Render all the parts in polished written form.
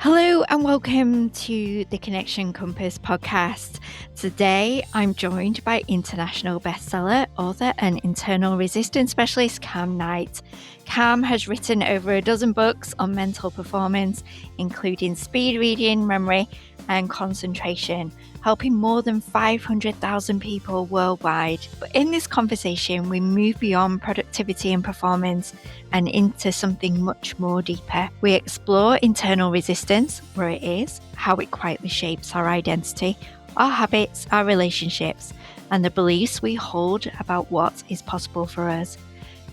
Hello and welcome to the Connection Compass podcast. Today I'm joined by international bestseller, author, and internal resistance specialist Kam Knight. Kam has written over a dozen books on mental performance, including speed reading, memory, and concentration, helping more than 500,000 people worldwide. But in this conversation, we move beyond productivity and performance and into something much more deeper. We explore internal resistance, where it is, how it quietly shapes our identity, our habits, our relationships, and the beliefs we hold about what is possible for us.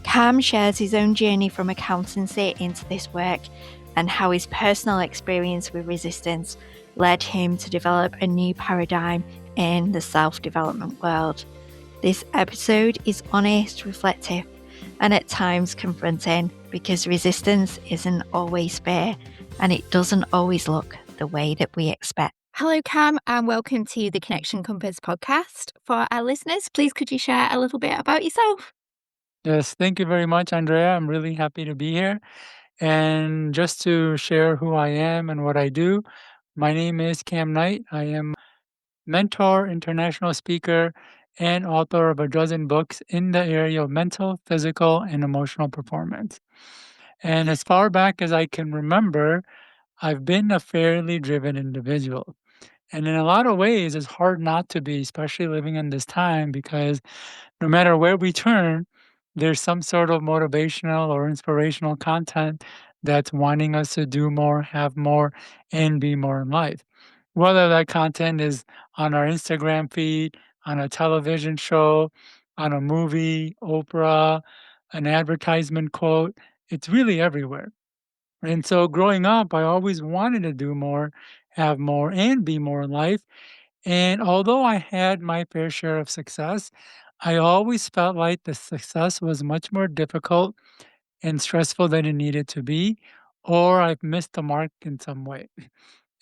Kam shares his own journey from accountancy into this work and how his personal experience with resistance led him to develop a new paradigm in the self-development world. This episode is honest, reflective, and at times confronting because resistance isn't always fair and it doesn't always look the way that we expect. Hello, Kam, and welcome to the Connection Compass podcast. For our listeners, please could you share a little bit about yourself? Yes, thank you very much, Andrea. I'm really happy to be here. And just to share who I am and what I do, my name is Kam Knight. I am mentor, international speaker, and author of a dozen books in the area of mental, physical, and emotional performance. And as far back as I can remember, I've been a fairly driven individual. And in a lot of ways, it's hard not to be, especially living in this time, because no matter where we turn, there's some sort of motivational or inspirational content that's wanting us to do more, have more, and be more in life. Whether that content is on our Instagram feed, on a television show, on a movie, Oprah, an advertisement quote, it's really everywhere. And so growing up, I always wanted to do more, have more, and be more in life. And although I had my fair share of success, I always felt like the success was much more difficult and stressful than it needed to be, or I've missed the mark in some way.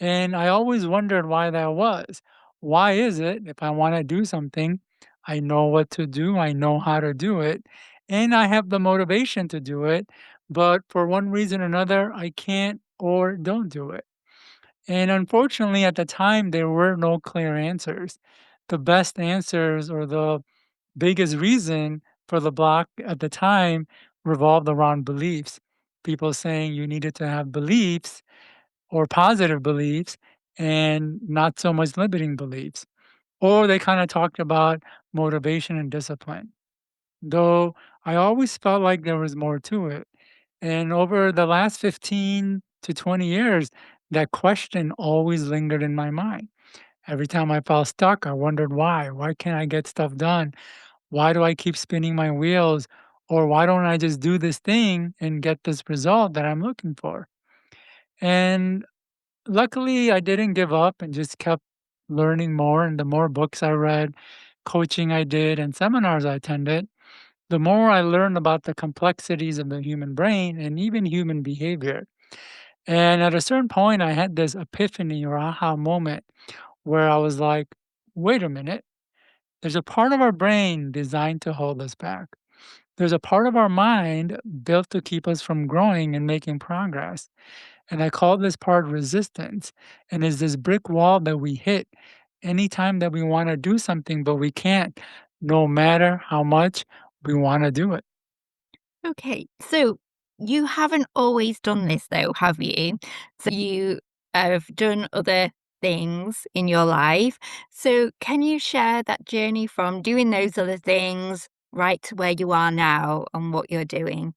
And I always wondered why that was. Why is it if I want to do something, I know what to do, I know how to do it, and I have the motivation to do it, but for one reason or another, I can't or don't do it. And unfortunately, at the time, there were no clear answers. The best answers or the biggest reason for the block at the time revolved around beliefs. People saying you needed to have beliefs or positive beliefs and not so much limiting beliefs. Or they kind of talked about motivation and discipline, though I always felt like there was more to it. And over the last 15 to 20 years, that question always lingered in my mind. Every time I felt stuck, I wondered why. Why can't I get stuff done? Why do I keep spinning my wheels? Or why don't I just do this thing and get this result that I'm looking for? And luckily, I didn't give up and just kept learning more. And the more books I read, coaching I did, and seminars I attended, the more I learned about the complexities of the human brain and even human behavior. And at a certain point, I had this epiphany or aha moment where I was like, wait a minute, there's a part of our brain designed to hold us back. There's a part of our mind built to keep us from growing and making progress. And I call this part resistance. And is this brick wall that we hit anytime that we want to do something, but we can't, no matter how much we want to do it. Okay, so you haven't always done this though, have you? So you have done other things in your life. So can you share that journey from doing those other things right to where you are now and what you're doing?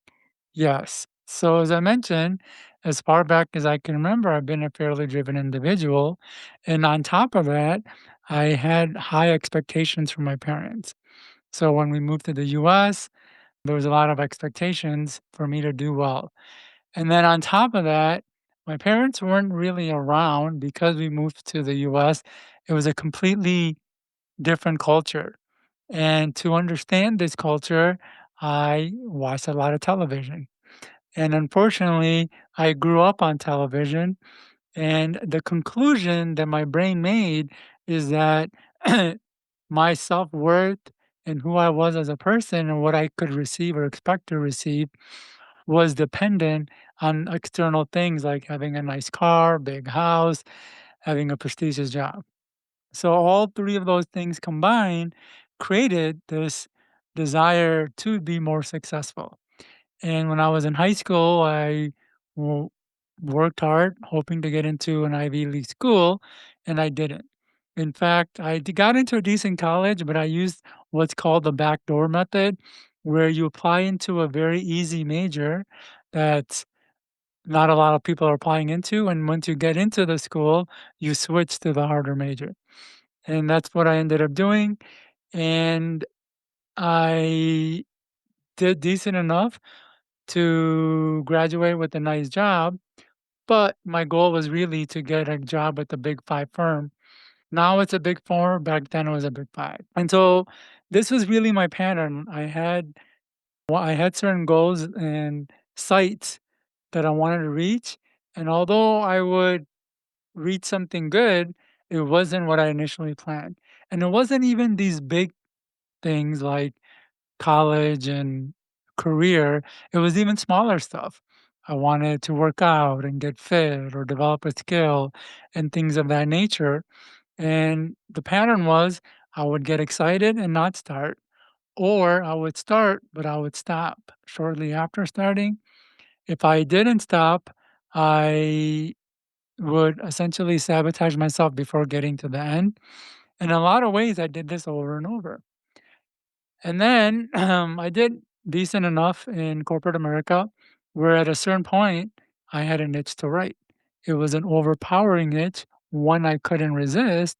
Yes. So, as I mentioned, as far back as I can remember, I've been a fairly driven individual. And on top of that, I had high expectations from my parents. So, when we moved to the US, there was a lot of expectations for me to do well. And then on top of that, my parents weren't really around because we moved to the US. It was a completely different culture. And to understand this culture, I watched a lot of television. And unfortunately, I grew up on television. And the conclusion that my brain made is that my self worth and who I was as a person and what I could receive or expect to receive was dependent on external things like having a nice car, big house, having a prestigious job. So all three of those things combined created this desire to be more successful. And when I was in high school, I w- worked hard hoping to get into an Ivy League school, and I didn't. In fact, got into a decent college, but I used what's called the backdoor method, where you apply into a very easy major that not a lot of people are applying into. And once you get into the school, you switch to the harder major. And that's what I ended up doing. And I did decent enough to graduate with a nice job, but my goal was really to get a job at the Big 5 firm. Now it's a Big 4, back then it was a Big 5. And so this was really my pattern. I had certain goals and sites that I wanted to reach, and although I would reach something good, it wasn't what I initially planned. And it wasn't even these big things like college and career, it was even smaller stuff. I wanted to work out and get fit or develop a skill and things of that nature. And the pattern was I would get excited and not start, or I would start, but I would stop shortly after starting. If I didn't stop, I would essentially sabotage myself before getting to the end. In a lot of ways, I did this over and over. And then I did decent enough in corporate America where at a certain point I had an itch to write. It was an overpowering itch, one I couldn't resist.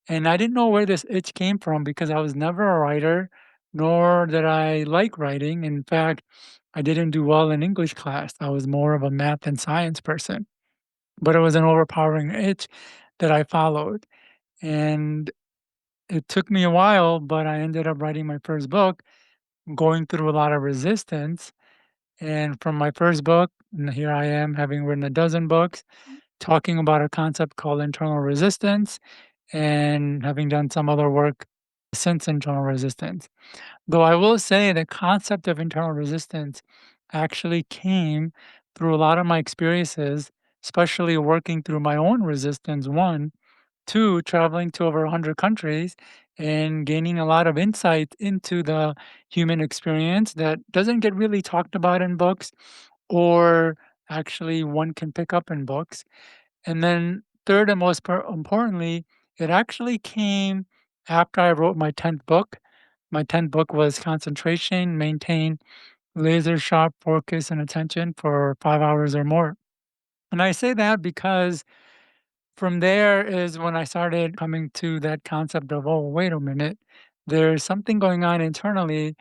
And I didn't know where this itch came from because I was never a writer, nor did I like writing. In fact, I didn't do well in English class. I was more of a math and science person, but it was an overpowering itch that I followed. And it took me a while, but I ended up writing my first book going through a lot of resistance. And from my first book, and here I am having written a dozen books, talking about a concept called internal resistance and having done some other work since internal resistance. Though I will say the concept of internal resistance actually came through a lot of my experiences, especially working through my own resistance. One, two, traveling to over 100 countries and gaining a lot of insight into the human experience that doesn't get really talked about in books or actually one can pick up in books. And then, third and importantly, it actually came after I wrote my 10th book. My 10th book was Concentration, Maintain Laser Sharp Focus and Attention for 5 hours or more. And I say that because from there is when I started coming to that concept of, oh, wait a minute, there's something going on internally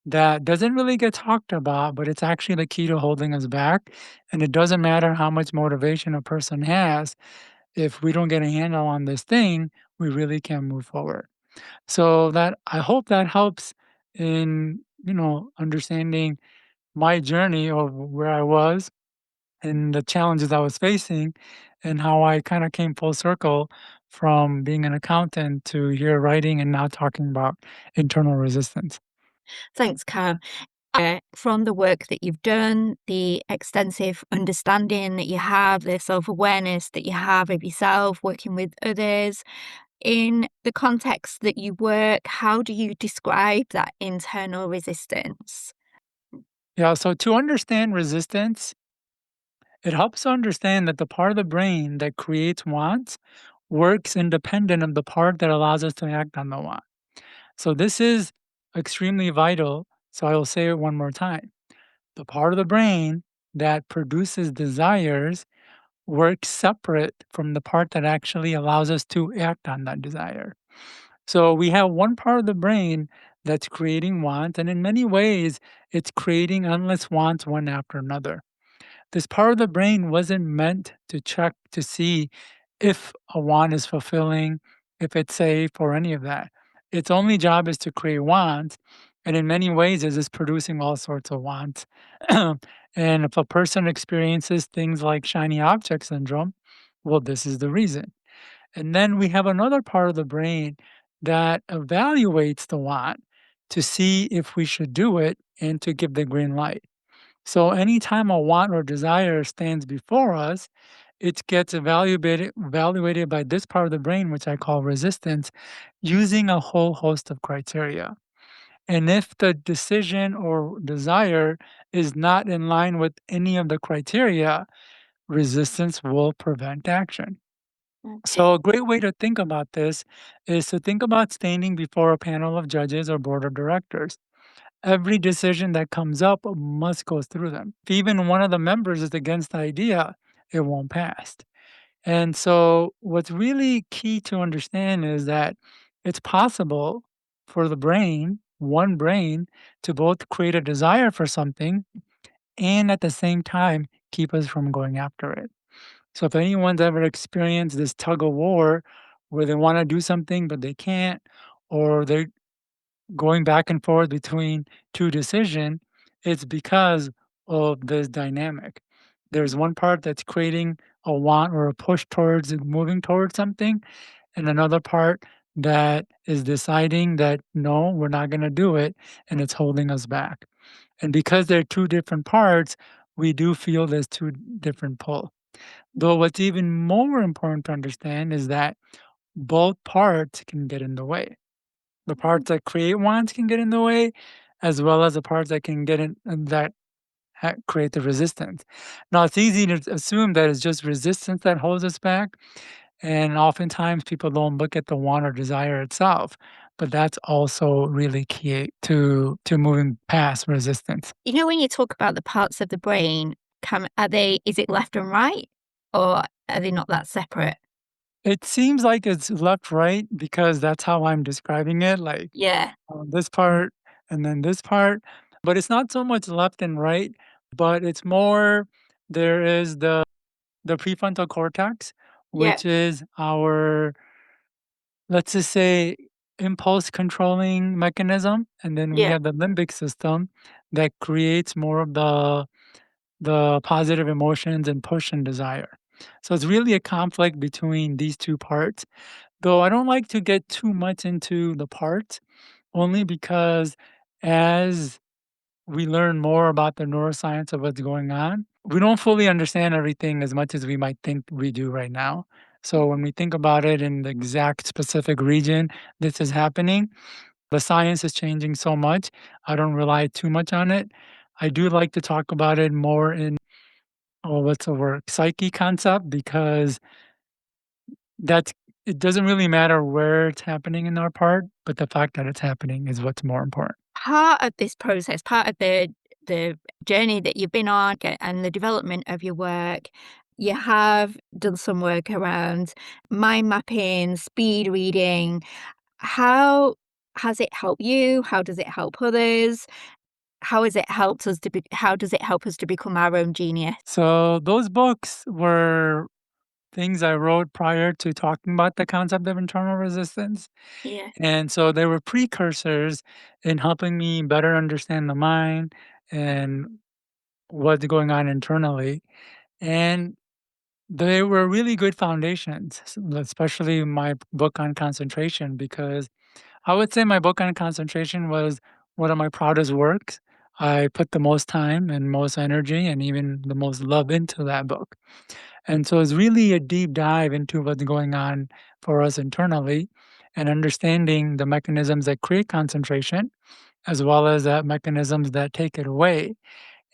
that doesn't really get talked about, but it's actually the key to holding us back. And it doesn't matter how much motivation a person has, if we don't get a handle on this thing, we really can't move forward. So that I hope that helps in, understanding my journey of where I was and the challenges I was facing and how I kind of came full circle from being an accountant to here writing and now talking about internal resistance. Thanks, Kam. From the work that you've done, the extensive understanding that you have, the self awareness that you have of yourself, working with others, in the context that you work, how do you describe that internal resistance? Yeah, so to understand resistance, it helps to understand that the part of the brain that creates wants works independent of the part that allows us to act on the want. So this is extremely vital. So I will say it one more time. The part of the brain that produces desires works separate from the part that actually allows us to act on that desire. So we have one part of the brain that's creating wants, and in many ways, it's creating endless wants one after another. This part of the brain wasn't meant to check to see if a want is fulfilling, if it's safe, or any of that. Its only job is to create wants, and in many ways, it is producing all sorts of wants. And if a person experiences things like shiny object syndrome, well, this is the reason. And then we have another part of the brain that evaluates the want to see if we should do it and to give the green light. So anytime a want or desire stands before us, it gets evaluated by this part of the brain, which I call resistance, using a whole host of criteria. And if the decision or desire is not in line with any of the criteria, resistance will prevent action. Okay. So, a great way to think about this is to think about standing before a panel of judges or board of directors. Every decision that comes up must go through them. If even one of the members is against the idea, it won't pass. And so, what's really key to understand is that it's possible for the brain, one brain, to both create a desire for something and at the same time keep us from going after it. So, if anyone's ever experienced this tug of war where they want to do something but they can't, or they're going back and forth between two decisions, it's because of this dynamic. There's one part that's creating a want or a push towards moving towards something, and another part that is deciding that no, we're not going to do it, and it's holding us back. And because they're two different parts, we do feel there's two different pull. Though what's even more important to understand is that both parts can get in the way. The parts that create wants can get in the way, as well as the parts that can get in that create the resistance. Now, it's easy to assume that it's just resistance that holds us back, and oftentimes people don't look at the want or desire itself. But that's also really key to moving past resistance. You know, when you talk about the parts of the brain, is it left and right, or are they not that separate? It seems like it's left right because that's how I'm describing it. Like Yeah, this part and then this part, but it's not so much left and right, but it's more there is the prefrontal cortex, yeah, which is our, let's just say, impulse controlling mechanism, and then we yeah. have the limbic system that creates more of the positive emotions and push and desire. So it's really a conflict between these two parts. Though I don't like to get too much into the parts, only because as we learn more about the neuroscience of what's going on, we don't fully understand everything as much as we might think we do right now. So when we think about it in the exact specific region this is happening, the science is changing so much. I don't rely too much on it. I do like to talk about it more in, oh, what's the word, psyche concept, because that's it doesn't really matter where it's happening in our part, but the fact that it's happening is what's more important. Part of this process, part of the journey that you've been on and the development of your work, you have done some work around mind mapping, speed reading. How has it helped you? How does it help others? How does it help us to become our own genius? So those books were things I wrote prior to talking about the concept of internal resistance. Yeah. And so they were precursors in helping me better understand the mind and what's going on internally. And they were really good foundations, especially my book on concentration, because I would say my book on concentration was one of my proudest works. I put the most time and most energy and even the most love into that book. And so it's really a deep dive into what's going on for us internally and understanding the mechanisms that create concentration, as well as mechanisms that take it away,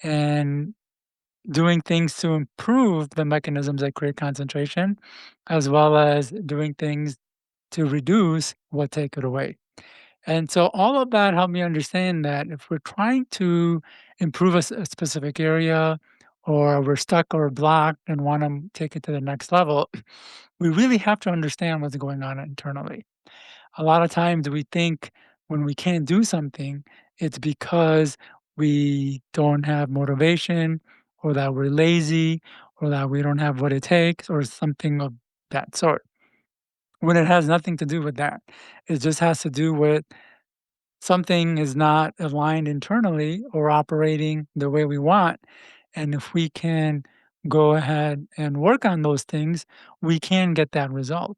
and doing things to improve the mechanisms that create concentration, as well as doing things to reduce what take it away. And so all of that helped me understand that if we're trying to improve a specific area, or we're stuck or blocked and want to take it to the next level, we really have to understand what's going on internally. A lot of times we think when we can't do something, it's because we don't have motivation, or that we're lazy, or that we don't have what it takes, or something of that sort. When it has nothing to do with that, it just has to do with something is not aligned internally or operating the way we want. And if we can go ahead and work on those things, we can get that result.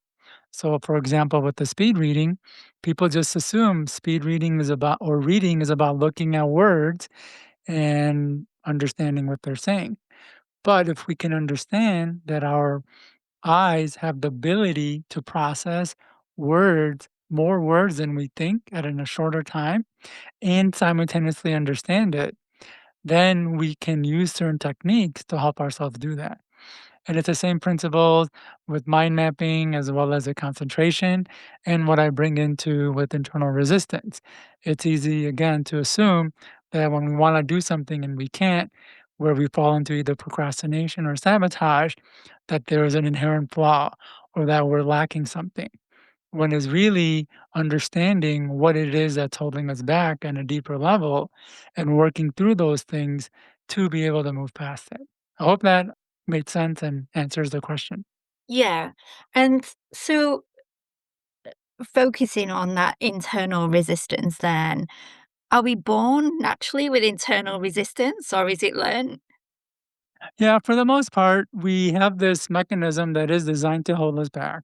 So, for example, with the speed reading, people just assume speed reading is about, or reading is about looking at words and understanding what they're saying. But if we can understand that our eyes have the ability to process words, more words than we think in a shorter time, and simultaneously understand it, then we can use certain techniques to help ourselves do that. And it's the same principles with mind mapping as well as the concentration and what I bring into with internal resistance. It's easy, again, to assume that when we want to do something and we can't, where we fall into either procrastination or sabotage, that there is an inherent flaw or that we're lacking something. When is really understanding what it is that's holding us back on a deeper level and working through those things to be able to move past it. I hope that made sense and answers the question. Yeah. And so focusing on that internal resistance then, are we born naturally with internal resistance or is it learned? Yeah, for the most part, we have this mechanism that is designed to hold us back.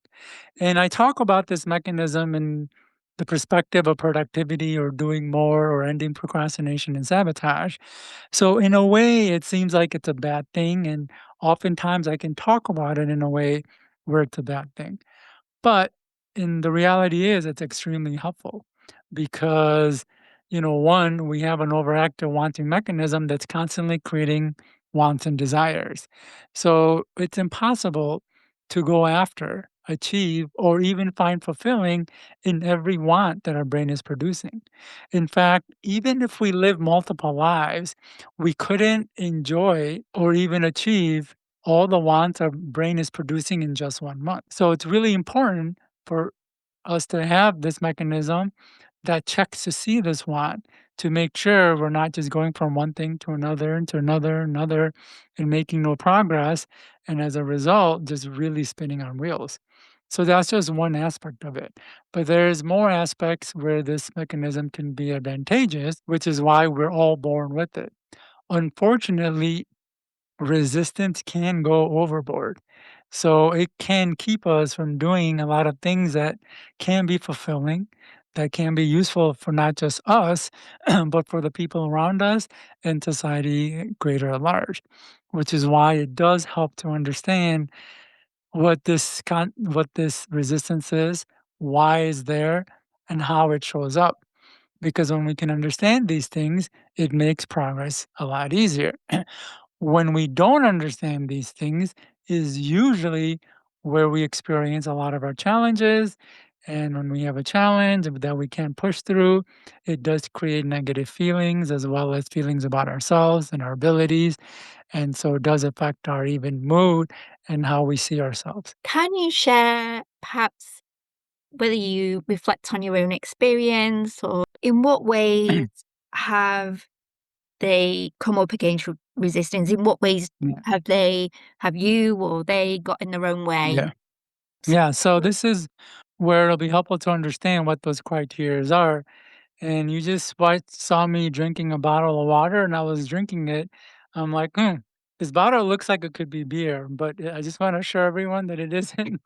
And I talk about this mechanism in the perspective of productivity or doing more or ending procrastination and sabotage. So, in a way, it seems like it's a bad thing. And oftentimes I can talk about it in a way where it's a bad thing. But in the reality is it's extremely helpful because, one, we have an overactive wanting mechanism that's constantly creating wants and desires. So it's impossible to go after, achieve, or even find fulfilling in every want that our brain is producing. In fact, even if we live multiple lives, we couldn't enjoy or even achieve all the wants our brain is producing in just 1 month. So it's really important for us to have this mechanism that checks to see this want to make sure we're not just going from one thing to another and to another and making no progress. And as a result, just really spinning on wheels. So that's just one aspect of it. But there's more aspects where this mechanism can be advantageous, which is why we're all born with it. Unfortunately, resistance can go overboard. So it can keep us from doing a lot of things that can be fulfilling, that can be useful for not just us, but for the people around us and society greater at large. Which is why it does help to understand what this resistance is, why it's there, and how it shows up. Because when we can understand these things, it makes progress a lot easier. When we don't understand these things is usually where we experience a lot of our challenges. And when we have a challenge that we can't push through, it does create negative feelings as well as feelings about ourselves and our abilities. And so it does affect our even mood and how we see ourselves. Can you share perhaps whether you reflect on your own experience or in what ways have they come up against resistance? In what ways Yeah. have you or they got in their own way? Yeah. Yeah. So this is where it'll be helpful to understand what those criteria are. And you just saw me drinking a bottle of water and I was drinking it. I'm like, this bottle looks like it could be beer, but I just want to assure everyone that it isn't.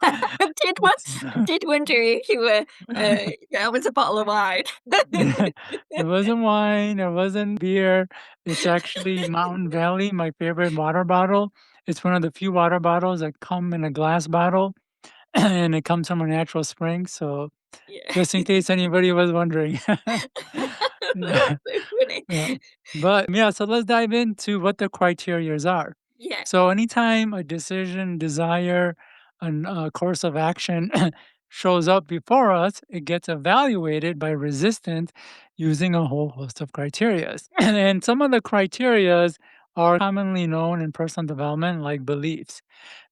Did what? It's Did wonder if you were, that was a bottle of wine. it wasn't wine, it wasn't beer. It's actually Mountain Valley, my favorite water bottle. It's one of the few water bottles that come in a glass bottle and it comes from a natural spring. So Yeah. just in case anybody was wondering. That's Yeah. so funny. Yeah. But yeah, so let's dive into what the criterias are. Yeah. So anytime a decision, desire, and a course of action shows up before us, it gets evaluated by resistance using a whole host of criterias. And some of the criterias are commonly known in personal development like beliefs.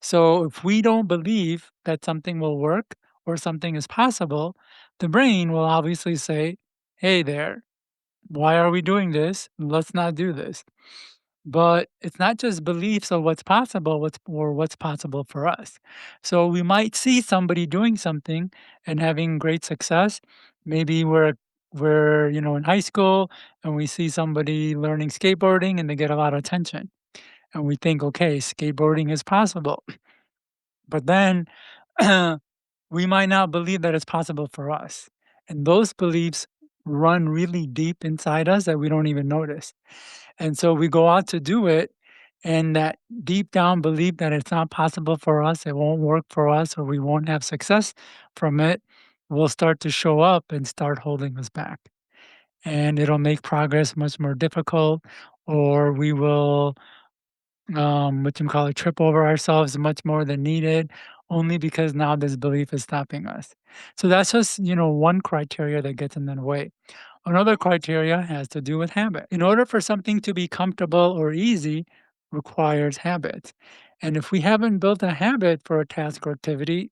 So if we don't believe that something will work or something is possible, the brain will obviously say, hey there, why are we doing this? Let's not do this. But it's not just beliefs of what's possible for us. So we might see somebody doing something and having great success. Maybe we're in high school and we see somebody learning skateboarding and they get a lot of attention. And we think, okay, skateboarding is possible. But then we might not believe that it's possible for us. And those beliefs run really deep inside us that we don't even notice. And so we go out to do it, and that deep down belief that it's not possible for us, it won't work for us, or we won't have success from it will start to show up and start holding us back. And it'll make progress much more difficult, or we will what you call it, trip over ourselves much more than needed, only because now this belief is stopping us. So that's just, one criteria that gets in the way. Another criteria has to do with habit. In order for something to be comfortable or easy, requires habit. And if we haven't built a habit for a task or activity,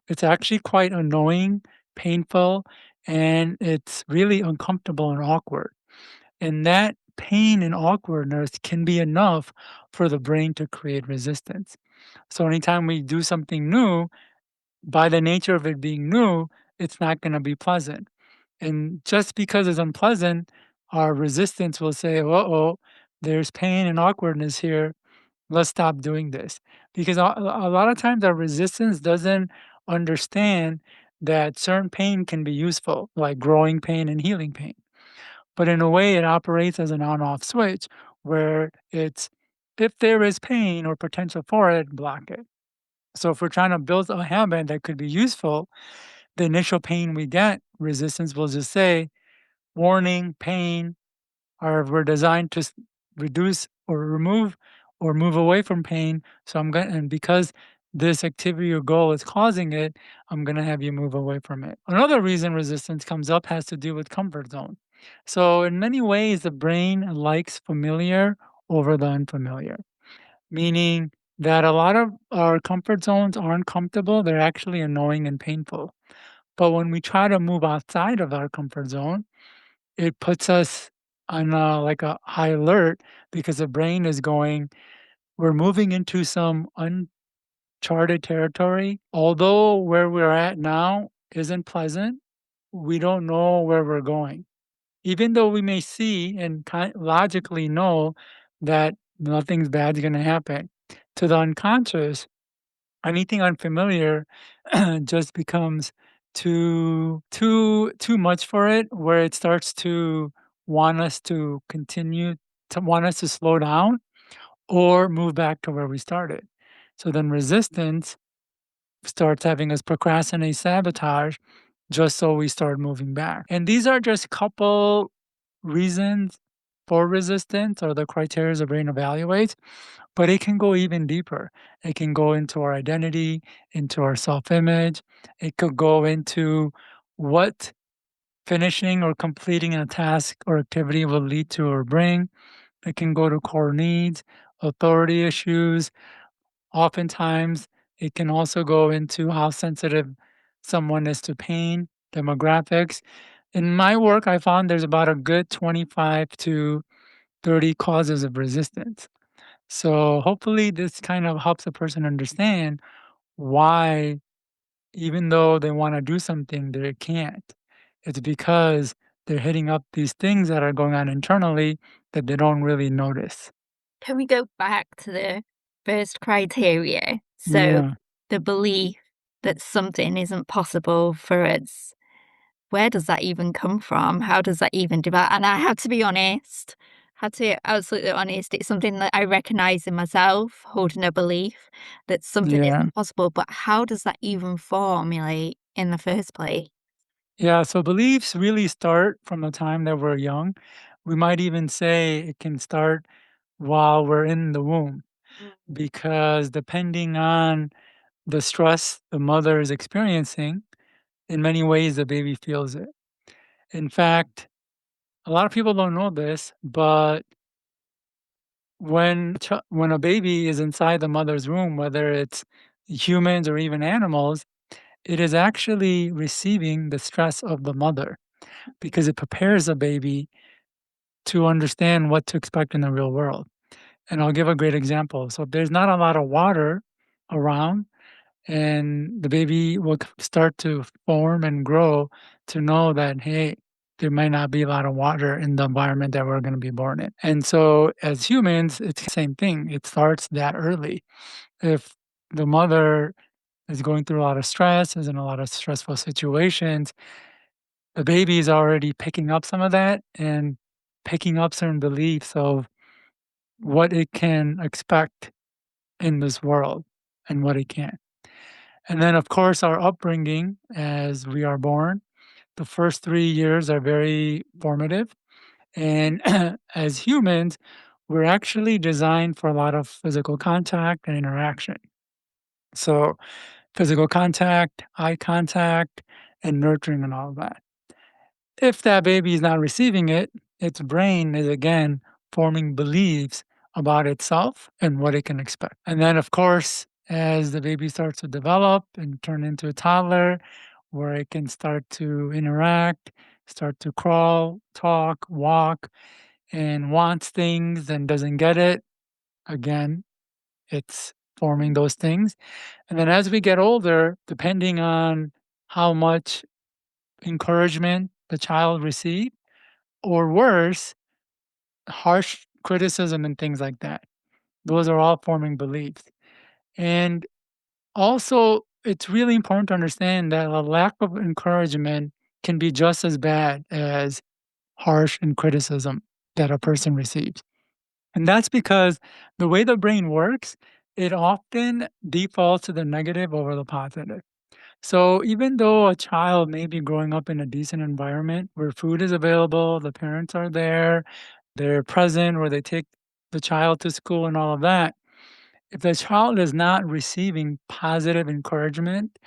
it's actually quite annoying, painful, and it's really uncomfortable and awkward. And that pain and awkwardness can be enough for the brain to create resistance. So anytime we do something new, by the nature of it being new, it's not going to be pleasant. And just because it's unpleasant, our resistance will say, oh, there's pain and awkwardness here. Let's stop doing this. Because a lot of times our resistance doesn't understand that certain pain can be useful, like growing pain and healing pain. But in a way, it operates as an on-off switch where it's if there is pain or potential for it, block it. So if we're trying to build a habit that could be useful, the initial pain we get, resistance will just say, warning, pain, or we're designed to reduce or remove or move away from pain. So I'm going to, and because this activity or goal is causing it, I'm going to have you move away from it. Another reason resistance comes up has to do with comfort zone. So in many ways, the brain likes familiar over the unfamiliar, meaning that a lot of our comfort zones aren't comfortable. They're actually annoying and painful. But when we try to move outside of our comfort zone, it puts us on like a high alert because the brain is going, we're moving into some uncharted territory. Although where we're at now isn't pleasant, we don't know where we're going. Even though we may see and logically know that nothing's bad is going to happen, to the unconscious, anything unfamiliar just becomes too much for it, where it starts to want us to continue, to want us to slow down or move back to where we started. So then resistance starts having us procrastinate, sabotage, just so we start moving back. And these are just couple reasons for resistance or the criteria the brain evaluates, but it can go even deeper. It can go into our identity, into our self image. It could go into what finishing or completing a task or activity will lead to or bring. It can go to core needs, authority issues. Oftentimes, it can also go into how sensitive someone is to pain, demographics. In my work, I found there's about a good 25 to 30 causes of resistance. So hopefully this kind of helps a person understand why, even though they want to do something, they can't. It's because they're hitting up these things that are going on internally that they don't really notice. Can we go back to the first criteria? So, Yeah. the belief that something isn't possible for us, where does that even come from? How does that even develop? And I have to be honest, have to be absolutely honest, it's something that I recognize in myself, holding a belief that something Yeah. isn't possible, but how does that even formulate in the first place? Yeah. So beliefs really start from the time that we're young. We might even say it can start while we're in the womb, Mm. because depending on the stress the mother is experiencing, in many ways the baby feels it. In fact, a lot of people don't know this, but when a baby is inside the mother's womb, whether it's humans or even animals, it is actually receiving the stress of the mother because it prepares the baby to understand what to expect in the real world. And I'll give a great example. So if there's not a lot of water around, and the baby will start to form and grow to know that, hey, there might not be a lot of water in the environment that we're going to be born in. And so as humans, it's the same thing. It starts that early. If the mother is going through a lot of stress, is in a lot of stressful situations, the baby is already picking up some of that and picking up certain beliefs of what it can expect in this world and what it can't. And then, of course, our upbringing as we are born, the first 3 years are very formative. And as humans, we're actually designed for a lot of physical contact and interaction. So, physical contact, eye contact, and nurturing and all of that. If that baby is not receiving it, its brain is again forming beliefs about itself and what it can expect. And then, of course, as the baby starts to develop and turn into a toddler, where it can start to interact, start to crawl, talk, walk, and wants things and doesn't get it, again, it's forming those things. And then as we get older, depending on how much encouragement the child received, or worse, harsh criticism and things like that. Those are all forming beliefs. And also, it's really important to understand that a lack of encouragement can be just as bad as harsh and criticism that a person receives. And that's because the way the brain works, it often defaults to the negative over the positive. So even though a child may be growing up in a decent environment where food is available, the parents are there, they're present, where they take the child to school and all of that, if the child is not receiving positive encouragement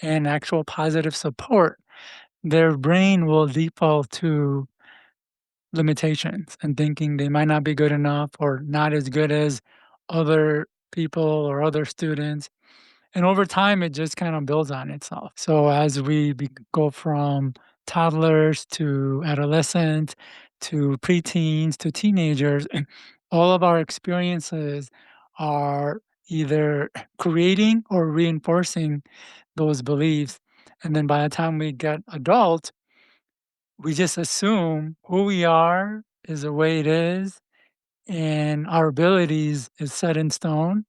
and actual positive support, their brain will default to limitations and thinking they might not be good enough or not as good as other people or other students. And over time, it just kind of builds on itself. So as we go from toddlers to adolescents to preteens to teenagers, all of our experiences are either creating or reinforcing those beliefs. And then by the time we get adult, we just assume who we are is the way it is, and our abilities is set in stone,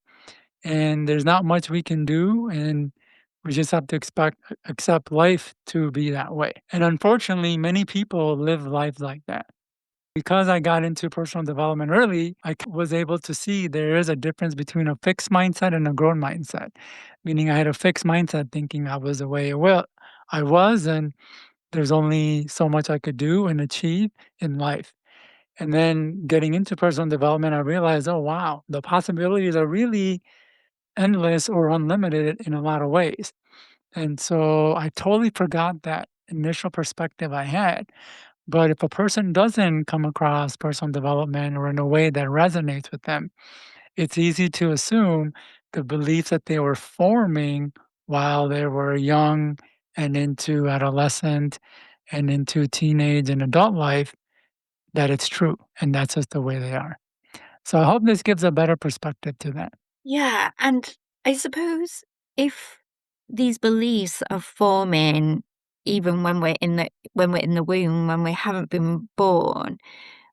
and there's not much we can do, and we just have to accept life to be that way. And unfortunately, many people live life like that. Because I got into personal development early, was able to see there is a difference between a fixed mindset and a growth mindset. Meaning I had a fixed mindset thinking that was the way I was, and there's only so much I could do and achieve in life. And then getting into personal development, I realized, oh wow, the possibilities are really endless or unlimited in a lot of ways. And so I totally forgot that initial perspective I had. But if a person doesn't come across personal development or in a way that resonates with them, it's easy to assume the beliefs that they were forming while they were young and into adolescent and into teenage and adult life, that it's true. And that's just the way they are. So I hope this gives a better perspective to that. Yeah, and I suppose if these beliefs are forming even when we're in the womb, when we haven't been born,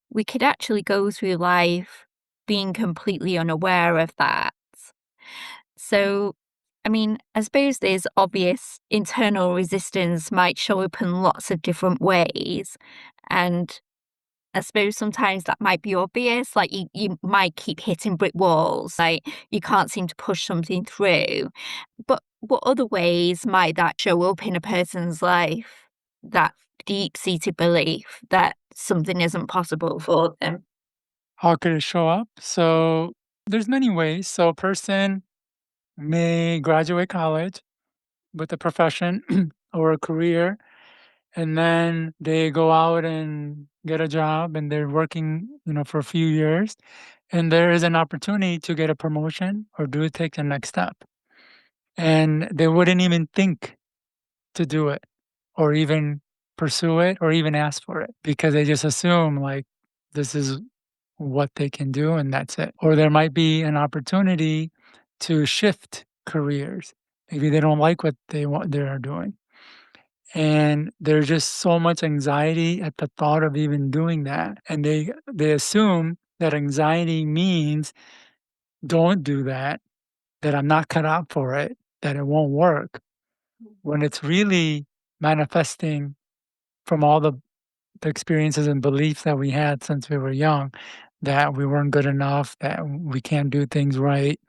we could actually go through life being completely unaware of that. So, I mean, I suppose there's obvious internal resistance might show up in lots of different ways. And I suppose sometimes that might be obvious, like you might keep hitting brick walls, like you can't seem to push something through. But what other ways might that show up in a person's life? That deep seated belief that something isn't possible for them? How could it show up? So there's many ways. So a person may graduate college with a profession or a career, and then they go out and get a job and they're working, for a few years, and there is an opportunity to get a promotion or do take the next step. And they wouldn't even think to do it or even pursue it or even ask for it because they just assume like this is what they can do and that's it. Or there might be an opportunity to shift careers. Maybe they don't like what they are doing. And there's just so much anxiety at the thought of even doing that. And they assume that anxiety means don't do that, that I'm not cut out for it, that it won't work, when it's really manifesting from all the experiences and beliefs that we had since we were young that we weren't good enough, that we can't do things right,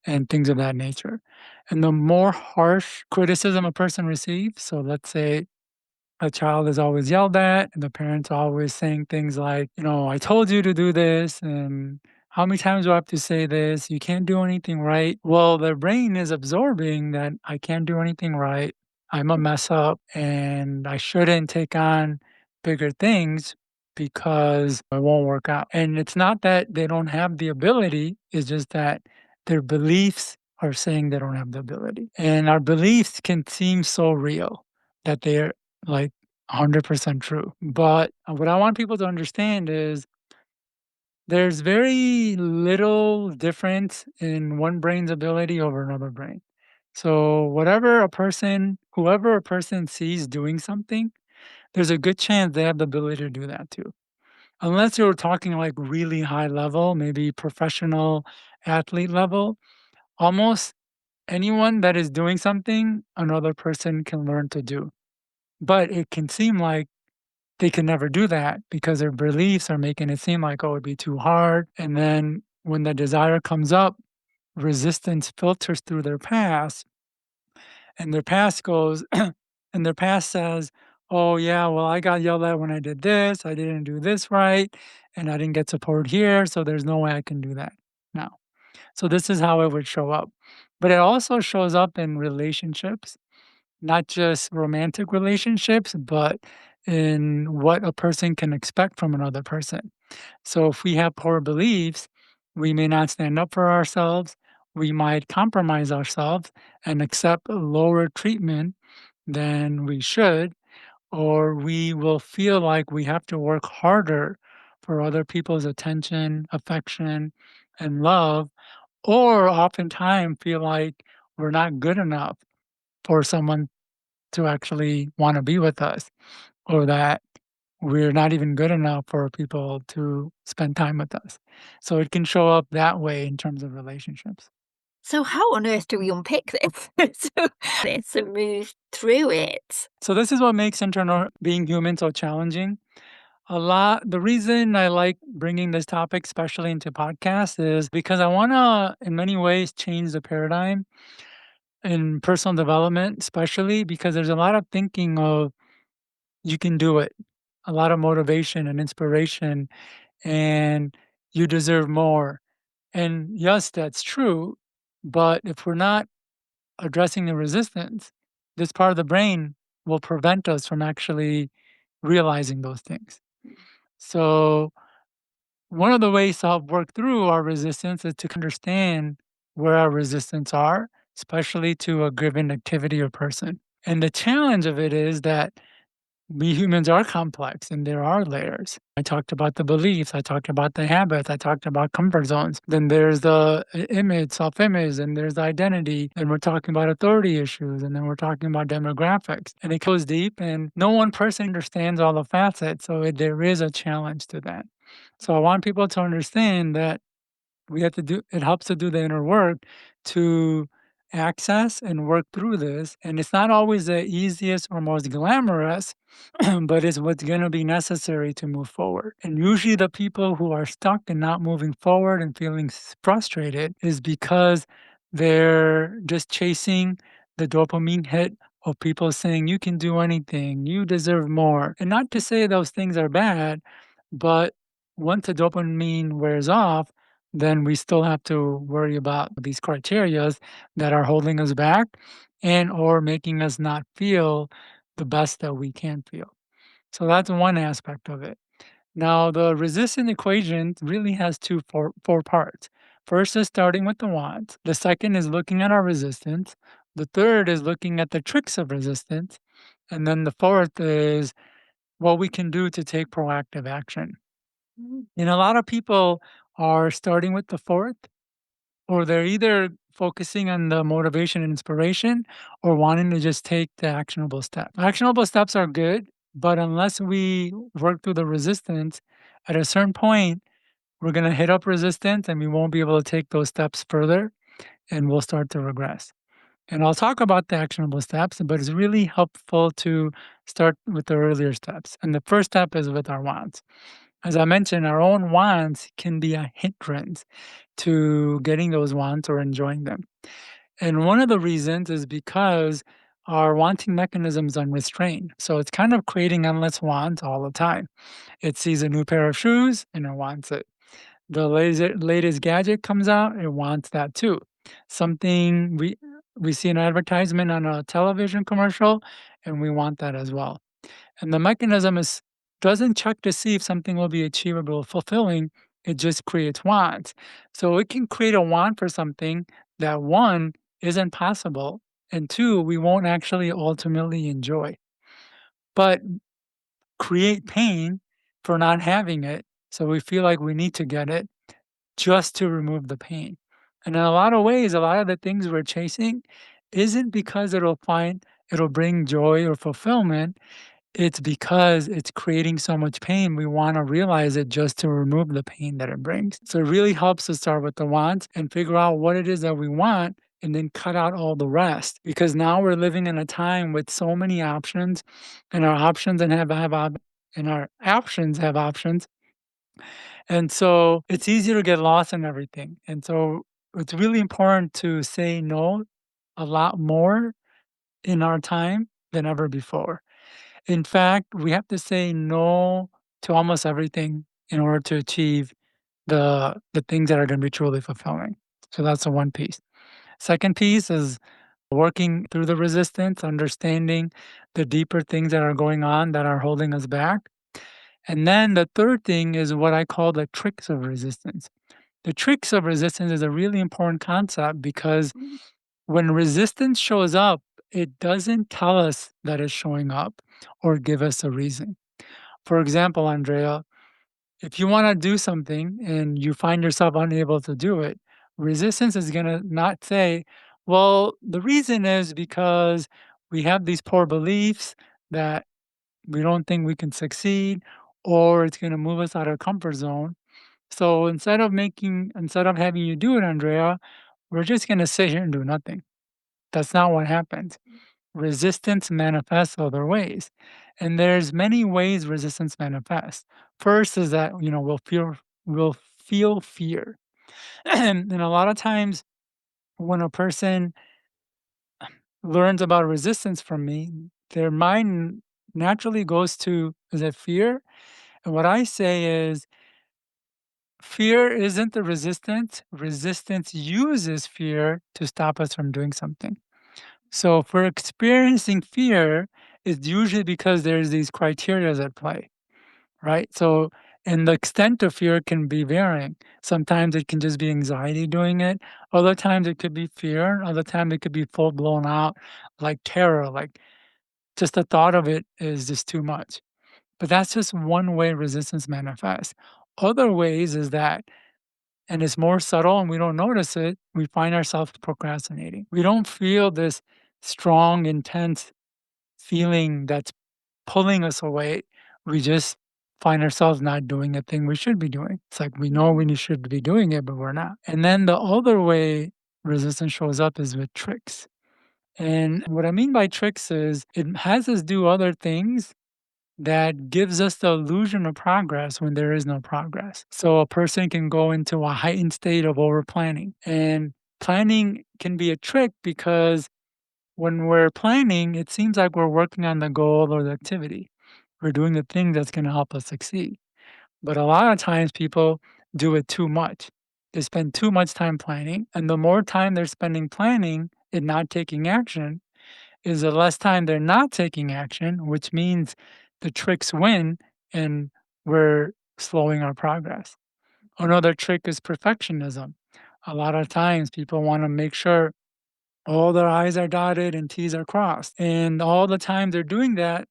and things of that nature. And the more harsh criticism a person receives, so let's say a child is always yelled at and the parents are always saying things like, I told you to do this, and how many times do I have to say this? You can't do anything right. Well, their brain is absorbing that I can't do anything right. I'm a mess up and I shouldn't take on bigger things because it won't work out. And it's not that they don't have the ability, it's just that their beliefs are saying they don't have the ability. And our beliefs can seem so real that they're like 100% true. But what I want people to understand is there's very little difference in one brain's ability over another brain. So, whoever a person sees doing something, there's a good chance they have the ability to do that too. Unless you're talking like really high level, maybe professional athlete level, almost anyone that is doing something, another person can learn to do. But it can seem like they can never do that because their beliefs are making it seem like, oh, it'd be too hard. And then when the desire comes up, resistance filters through their past, and their past goes, and their past says, oh, yeah, well, I got yelled at when I did this, I didn't do this right, and I didn't get support here, so there's no way I can do that now. So this is how it would show up. But it also shows up in relationships, not just romantic relationships, but in what a person can expect from another person. So if we have poor beliefs, we may not stand up for ourselves. We might compromise ourselves and accept lower treatment than we should, or we will feel like we have to work harder for other people's attention, affection, and love, or oftentimes feel like we're not good enough for someone to actually wanna be with us, or that we're not even good enough for people to spend time with us. So it can show up that way in terms of relationships. So how on earth do we unpick this? So it's to move through it. So this is what makes internal being human so challenging. The reason I like bringing this topic, especially into podcasts, is because I wanna, in many ways, change the paradigm in personal development, especially because there's a lot of thinking of, "You can do it," a lot of motivation and inspiration, and "You deserve more." And yes, that's true, but if we're not addressing the resistance, this part of the brain will prevent us from actually realizing those things. So, one of the ways to help work through our resistance is to understand where our resistance are, especially to a given activity or person. And the challenge of it is that we humans are complex and there are layers. I talked about the beliefs, I talked about the habits, I talked about comfort zones. Then there's the image, self image, and there's the identity. And we're talking about authority issues, and then we're talking about demographics. And it goes deep, and no one person understands all the facets. So there is a challenge to that. So I want people to understand that it helps to do the inner work to access and work through this. And it's not always the easiest or most glamorous, but it's what's going to be necessary to move forward. And usually, the people who are stuck and not moving forward and feeling frustrated is because they're just chasing the dopamine hit of people saying, you can do anything, you deserve more. And not to say those things are bad, but once the dopamine wears off, then we still have to worry about these criterias that are holding us back and or making us not feel the best that we can feel. So that's one aspect of it. Now, the resistance equation really has four parts. First is starting with the wants. The second is looking at our resistance. The third is looking at the tricks of resistance. And then the fourth is what we can do to take proactive action. And a lot of people are starting with the fourth, or they're either focusing on the motivation and inspiration or wanting to just take the actionable step. Actionable steps are good, but unless we work through the resistance, at a certain point, we're going to hit up resistance and we won't be able to take those steps further and we'll start to regress. And I'll talk about the actionable steps, but it's really helpful to start with the earlier steps. And the first step is with our wants. as I mentioned, our own wants can be a hindrance to getting those wants or enjoying them. And one of the reasons is because our wanting mechanism is unrestrained. So it's kind of creating endless wants all the time. It sees a new pair of shoes and it wants it. The latest gadget comes out, it wants that too. Something we see an advertisement on a television commercial and we want that as well. And the mechanism is doesn't check to see if something will be achievable or fulfilling, it just creates wants. So it can create a want for something that one isn't possible, and two, we won't actually ultimately enjoy. But create pain for not having it. So we feel like we need to get it just to remove the pain. And in a lot of ways, a lot of the things we're chasing isn't because it'll bring joy or fulfillment. It's because it's creating so much pain, we wanna realize it just to remove the pain that it brings. So it really helps to start with the wants and figure out what it is that we want and then cut out all the rest. Because now we're living in a time with so many options, and our options and have op and our options have options. And so it's easy to get lost in everything. And so it's really important to say no a lot more in our time than ever before. In fact, we have to say no to almost everything in order to achieve the things that are gonna be truly fulfilling. So that's the one piece. Second piece is working through the resistance, understanding the deeper things that are going on that are holding us back. And then the third thing is what I call the tricks of resistance. The tricks of resistance is a really important concept because when resistance shows up, it doesn't tell us that it's showing up or give us a reason. For example, Andrea, if you want to do something and you find yourself unable to do it, resistance is going to not say, well, the reason is because we have these poor beliefs that we don't think we can succeed, or it's going to move us out of comfort zone. So instead of having you do it, Andrea, we're just going to sit here and do nothing. That's not what happens. Resistance manifests other ways. And there's many ways resistance manifests. First is that, we'll feel fear. And a lot of times when a person learns about resistance from me, their mind naturally goes to, is it fear? And what I say is fear isn't the resistance. Resistance uses fear to stop us from doing something. So if we're experiencing fear, it's usually because there's these criterias at play, right? So, and the extent of fear can be varying. Sometimes it can just be anxiety doing it. Other times it could be fear. Other times it could be full blown out, like terror, like just the thought of it is just too much. But that's just one way resistance manifests. Other ways is that, and it's more subtle and we don't notice it, we find ourselves procrastinating. We don't feel this strong, intense feeling that's pulling us away. We just find ourselves not doing a thing we should be doing. It's like we know we should be doing it, but we're not. And then the other way resistance shows up is with tricks. And what I mean by tricks is it has us do other things that gives us the illusion of progress when there is no progress. So a person can go into a heightened state of over planning. And planning can be a trick because when we're planning, it seems like we're working on the goal or the activity. We're doing the thing that's going to help us succeed. But a lot of times people do it too much. They spend too much time planning. And the more time they're spending planning and not taking action, is the less time they're not taking action, which means the tricks win and we're slowing our progress. Another trick is perfectionism. A lot of times people want to make sure all their I's are dotted and T's are crossed. And all the time they're doing that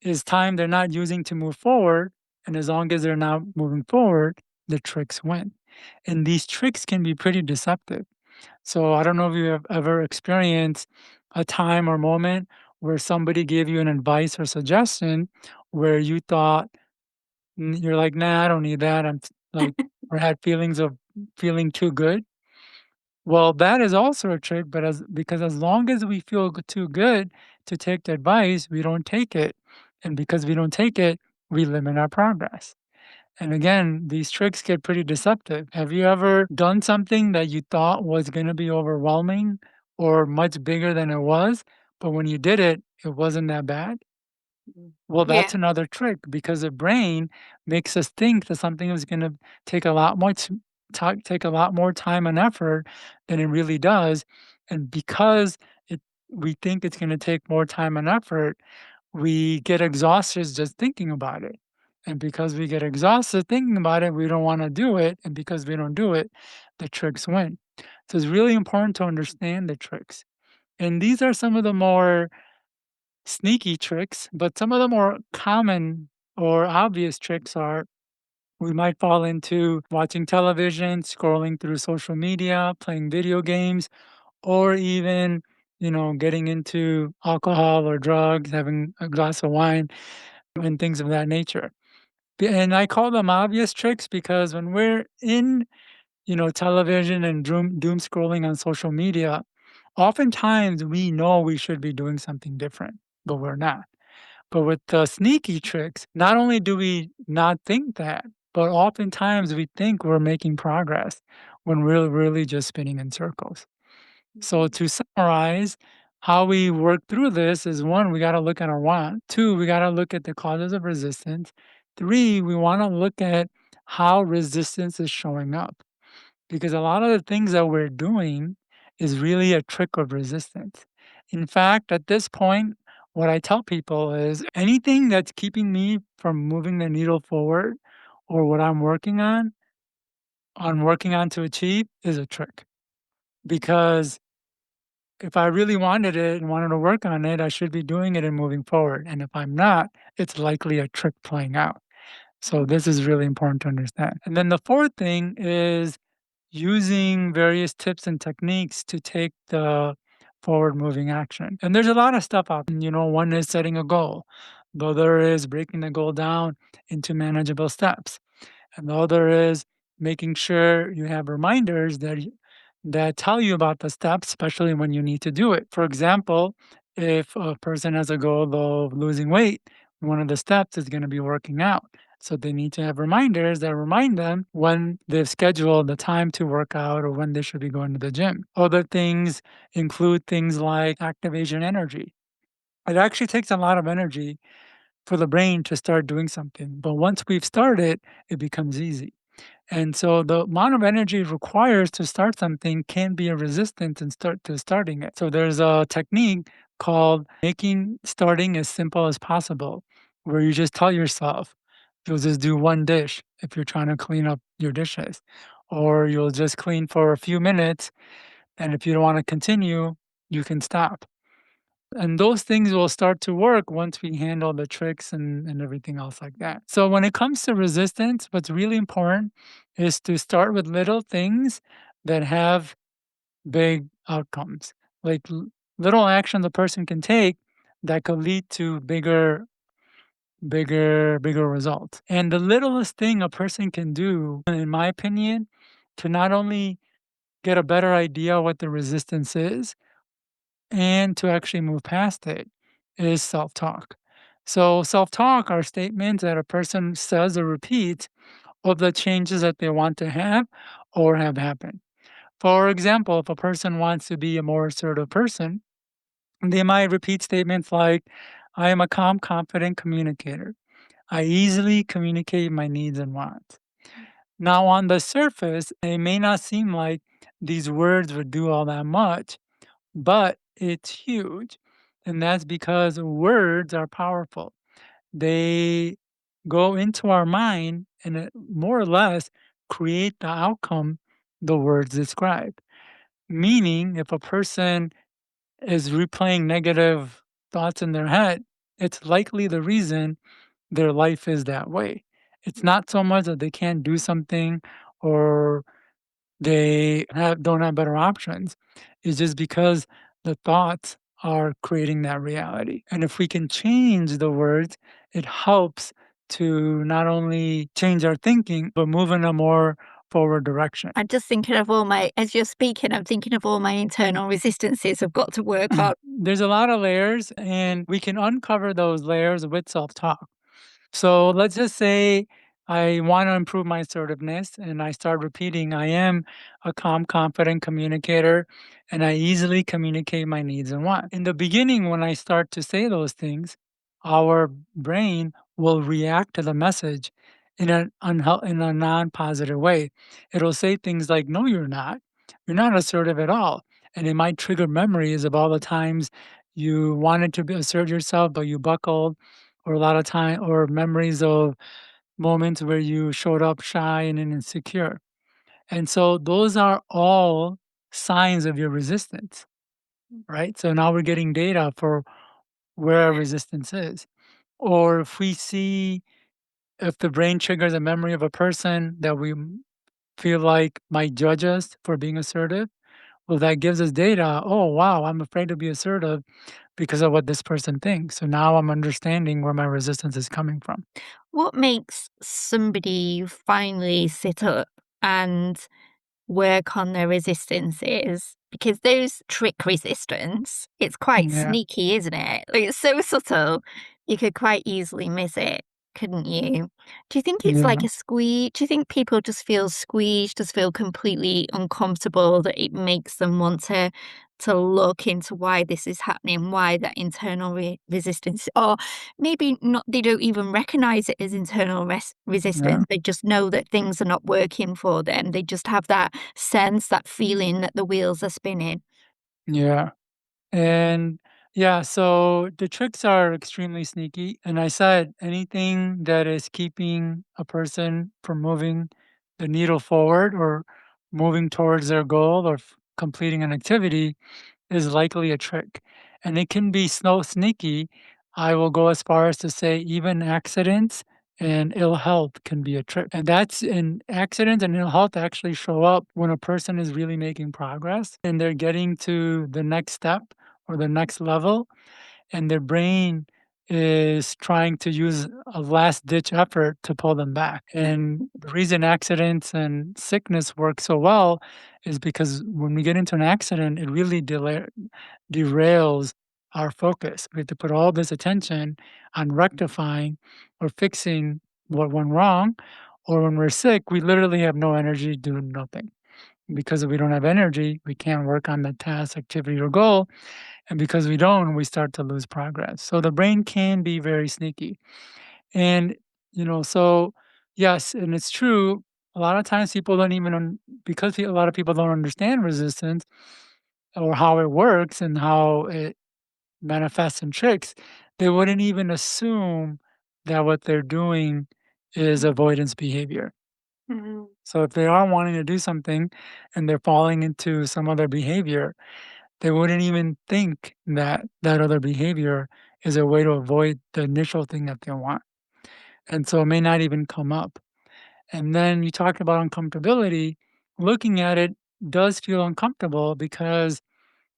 is time they're not using to move forward. And as long as they're not moving forward, the tricks win. And these tricks can be pretty deceptive. So I don't know if you have ever experienced a time or moment where somebody gave you an advice or suggestion where you thought you're like, nah, I don't need that. Like, or had feelings of feeling too good. Well, that is also a trick, but because as long as we feel too good to take the advice, we don't take it. And because we don't take it, we limit our progress. And again, these tricks get pretty deceptive. Have you ever done something that you thought was going to be overwhelming or much bigger than it was, but when you did it, it wasn't that bad? Well, Yeah. that's another trick because the brain makes us think that something is going to take a lot much take a lot more time and effort than it really does, and because it we think it's going to take more time and effort, we get exhausted just thinking about it. And because we get exhausted thinking about it, we don't want to do it. And because we don't do it, the tricks win. So it's really important to understand the tricks. And these are some of the more sneaky tricks, but some of the more common or obvious tricks are we might fall into watching television, scrolling through social media, playing video games, or even, getting into alcohol or drugs, having a glass of wine, and things of that nature. And I call them obvious tricks because when we're in, television and doom scrolling on social media, oftentimes we know we should be doing something different, but we're not. But with the sneaky tricks, not only do we not think that, but oftentimes we think we're making progress when we're really just spinning in circles. So Mhm. to summarize, how we work through this is one, we got to look at our want. Two, we got to look at the causes of resistance. Three, we want to look at how resistance is showing up because a lot of the things that we're doing is really a trick of resistance. In fact, at this point, what I tell people is anything that's keeping me from moving the needle forward or what I'm working on to achieve is a trick. Because if I really wanted it and wanted to work on it, I should be doing it and moving forward. And if I'm not, it's likely a trick playing out. So this is really important to understand. And then the fourth thing is using various tips and techniques to take the forward moving action. And there's a lot of stuff out there. One is setting a goal. The other is breaking the goal down into manageable steps. And the other is making sure you have reminders that tell you about the steps, especially when you need to do it. For example, if a person has a goal of losing weight, one of the steps is going to be working out. So they need to have reminders that remind them when they've scheduled the time to work out or when they should be going to the gym. Other things include things like activation energy. It actually takes a lot of energy for the brain to start doing something, but once we've started, it becomes easy. And so the amount of energy it requires to start something can be a resistance and starting it. So there's a technique called making starting as simple as possible, where you just tell yourself you'll just do one dish if you're trying to clean up your dishes, or you'll just clean for a few minutes, and if you don't want to continue, you can stop. And those things will start to work once we handle the tricks and everything else like that. So when it comes to resistance, what's really important is to start with little things that have big outcomes, like little action the person can take that could lead to bigger results. And the littlest thing a person can do, in my opinion, to not only get a better idea what the resistance is, and to actually move past it is self talk. So, self talk are statements that a person says or repeats of the changes that they want to have or have happen. For example, if a person wants to be a more assertive person, they might repeat statements like, I am a calm, confident communicator. I easily communicate my needs and wants. Now, on the surface, it may not seem like these words would do all that much, but it's huge. And that's because words are powerful. They go into our mind and more or less create the outcome the words describe. Meaning, if a person is replaying negative thoughts in their head, it's likely the reason their life is that way. It's not so much that they can't do something or don't have better options. It's just because the thoughts are creating that reality. And if we can change the words, it helps to not only change our thinking, but move in a more forward direction. I'm just thinking of all my as you're speaking, I'm thinking of all my internal resistances I've got to work on. There's a lot of layers, and we can uncover those layers with self talk. So let's just say I want to improve my assertiveness, and I start repeating, I am a calm, confident communicator, and I easily communicate my needs and wants. In the beginning, when I start to say those things, our brain will react to the message in a non-positive way. It'll say things like, "No, you're not. You're not assertive at all," and it might trigger memories of all the times you wanted to assert yourself, but you buckled, or a lot of time, or memories of moments where you showed up shy and insecure. And so those are all signs of your resistance, right? So now we're getting data for where our resistance is. Or if the brain triggers a memory of a person that we feel like might judge us for being assertive, well, that gives us data. Oh, wow, I'm afraid to be assertive because of what this person thinks. So now I'm understanding where my resistance is coming from. What makes somebody finally sit up and work on their resistances? Because those trick resistance, it's quite Yeah, sneaky, isn't it? Like, it's so subtle, you could quite easily miss it, couldn't you? Do you think it's like yeah, a squeeze? Do you think people just feel squeezed, just feel completely uncomfortable, that it makes them want to look into why this is happening, why that internal resistance, or maybe not, they don't even recognize it as internal yeah, resistance. They just know that things are not working for them. They just have that sense, that feeling that the wheels are spinning. yeah. And yeah, so the tricks are extremely sneaky. And I said anything that is keeping a person from moving the needle forward or moving towards their goal or completing an activity is likely a trick. And it can be so sneaky, I will go as far as to say even accidents and ill health can be a trick. And that's in accidents and ill health actually show up when a person is really making progress and they're getting to the next step or the next level, and their brain is trying to use a last ditch effort to pull them back. And the reason accidents and sickness work so well is because when we get into an accident, it really derails our focus. We have to put all this attention on rectifying or fixing what went wrong. Or when we're sick, we literally have no energy to do nothing. Because if we don't have energy, we can't work on the task, activity, or goal. And because we don't, we start to lose progress. So the brain can be very sneaky. And, so yes, and it's true. A lot of times people don't even, because a lot of people don't understand resistance or how it works and how it manifests in tricks, they wouldn't even assume that what they're doing is avoidance behavior. Mhm. So if they are wanting to do something and they're falling into some other behavior, they wouldn't even think that that other behavior is a way to avoid the initial thing that they want. And so it may not even come up. And then you talked about uncomfortability. Looking at it does feel uncomfortable because,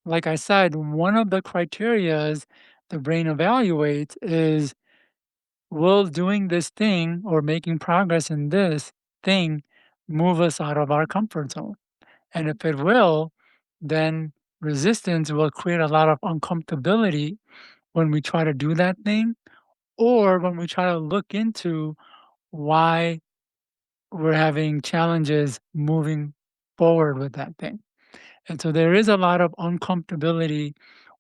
like I said, one of the criterias the brain evaluates is, will doing this thing or making progress in this thing move us out of our comfort zone? And if it will, then resistance will create a lot of uncomfortability when we try to do that thing or when we try to look into why we're having challenges moving forward with that thing. And so there is a lot of uncomfortability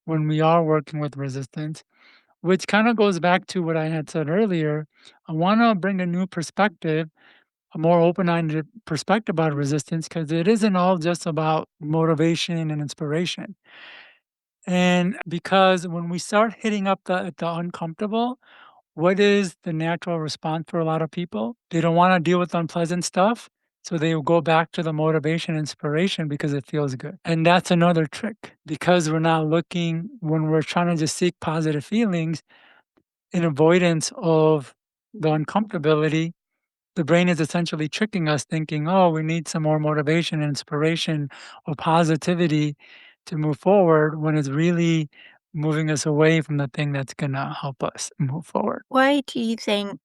when we are working with resistance, which kind of goes back to what I had said earlier. I want to bring a new perspective, a more open-minded perspective about resistance, because it isn't all just about motivation and inspiration. And because when we start hitting up the uncomfortable, what is the natural response for a lot of people? They don't want to deal with unpleasant stuff. So they will go back to the motivation, inspiration because it feels good. And that's another trick because we're not looking when we're trying to just seek positive feelings in avoidance of the uncomfortability. The brain is essentially tricking us thinking, oh, we need some more motivation, inspiration, or positivity to move forward when it's really moving us away from the thing that's going to help us move forward. Why do you think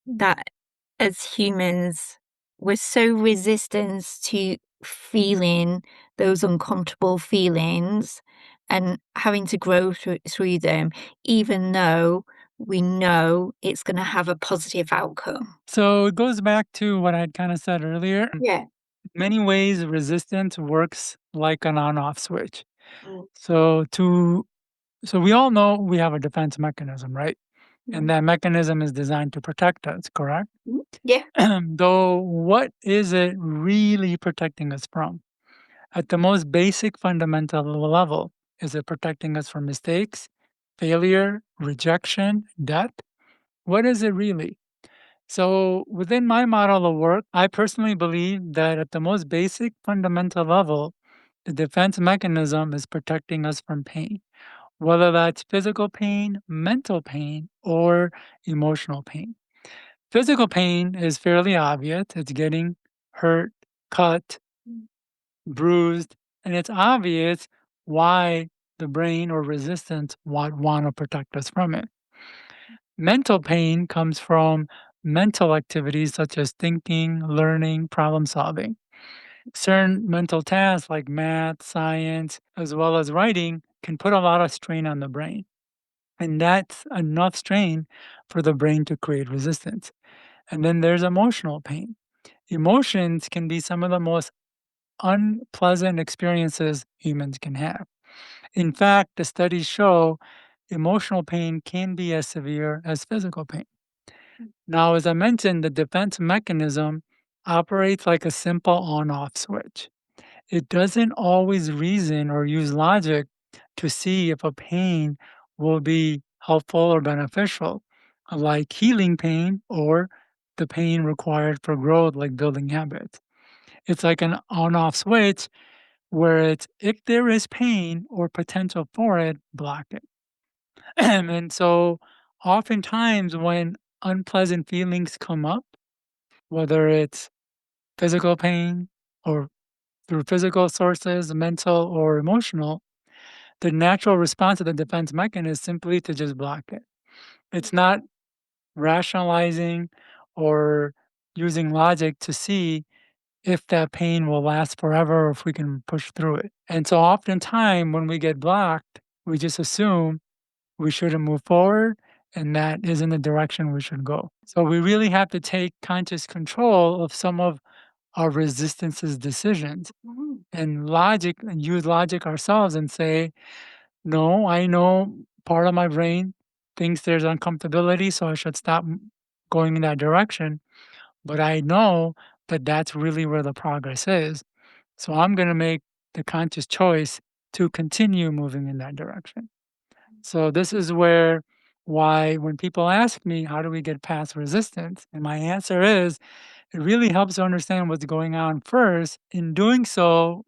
that as humans, we're so resistant to feeling those uncomfortable feelings and having to grow through them, even though we know it's going to have a positive outcome? So it goes back to what I'd kind of said earlier. Yeah. In many ways, resistance works like an on-off switch. Mm, So to so we all know we have a defense mechanism, right? And mm, that mechanism is designed to protect us, correct? yeah. Though, what is it really protecting us from? At the most basic fundamental level, is it protecting us from mistakes, failure, rejection, death? What is it really? So, within my model of work, I personally believe that at the most basic fundamental level, the defense mechanism is protecting us from pain, whether that's physical pain, mental pain, or emotional pain. Physical pain is fairly obvious. It's getting hurt, cut, bruised, and it's obvious why the brain or resistance would want to protect us from it. Mental pain comes from mental activities such as thinking, learning, problem solving. Certain mental tasks like math, science, as well as writing can put a lot of strain on the brain. And that's enough strain for the brain to create resistance. And then there's emotional pain. Emotions can be some of the most unpleasant experiences humans can have. In fact, the studies show emotional pain can be as severe as physical pain. Now, as I mentioned, the defense mechanism operates like a simple on off switch. It doesn't always reason or use logic to see if a pain will be helpful or beneficial, like healing pain or the pain required for growth, like building habits. It's like an on off switch where it's if there is pain or potential for it, block it. And so oftentimes when unpleasant feelings come up, whether it's physical pain or through physical sources, mental or emotional, the natural response of the defense mechanism is simply to just block it. It's not rationalizing or using logic to see if that pain will last forever or if we can push through it. And so oftentimes when we get blocked, we just assume we shouldn't move forward and that isn't the direction we should go. So we really have to take conscious control of some of our resistance's decisions and logic and use logic ourselves and say, no, I know part of my brain thinks there's uncomfortability, so I should stop going in that direction. But I know that that's really where the progress is. So I'm going to make the conscious choice to continue moving in that direction. So this is where why when people ask me how do we get past resistance, and my answer is it really helps to understand what's going on first. In doing so,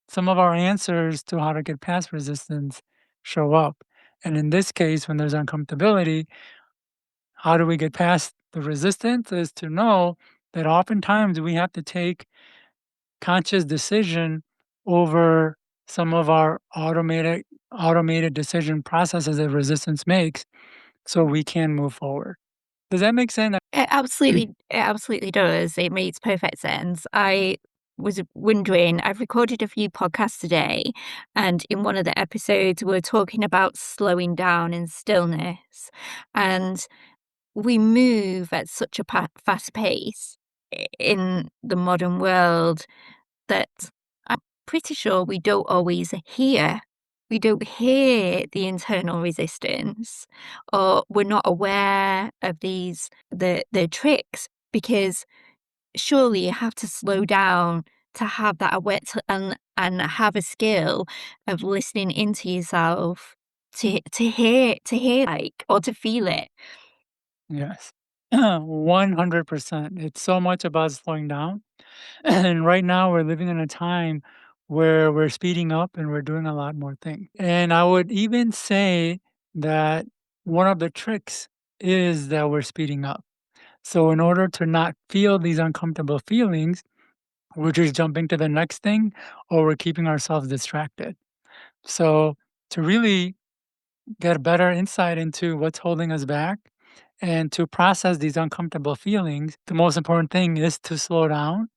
some of our answers to how to get past resistance show up. And in this case, when there's uncomfortability, how do we get past the resistance is to know that oftentimes we have to take conscious decision over some of our automated decision processes that resistance makes so we can move forward. Does that make sense? It absolutely does. It makes perfect sense. I was wondering, I've recorded a few podcasts today, and in one of the episodes, we're talking about slowing down and stillness. And we move at such a fast pace in the modern world that I'm pretty sure we don't always hear. We don't hear the internal resistance, or we're not aware of the tricks, because surely you have to slow down to have that and have a skill of listening into yourself to hear like or to feel it. Yes. 100%. It's so much about slowing down. And right now, we're living in a time where we're speeding up and we're doing a lot more things. And I would even say that one of the tricks is that we're speeding up. So, in order to not feel these uncomfortable feelings, we're just jumping to the next thing or we're keeping ourselves distracted. So, to really get a better insight into what's holding us back and to process these uncomfortable feelings, the most important thing is to slow down,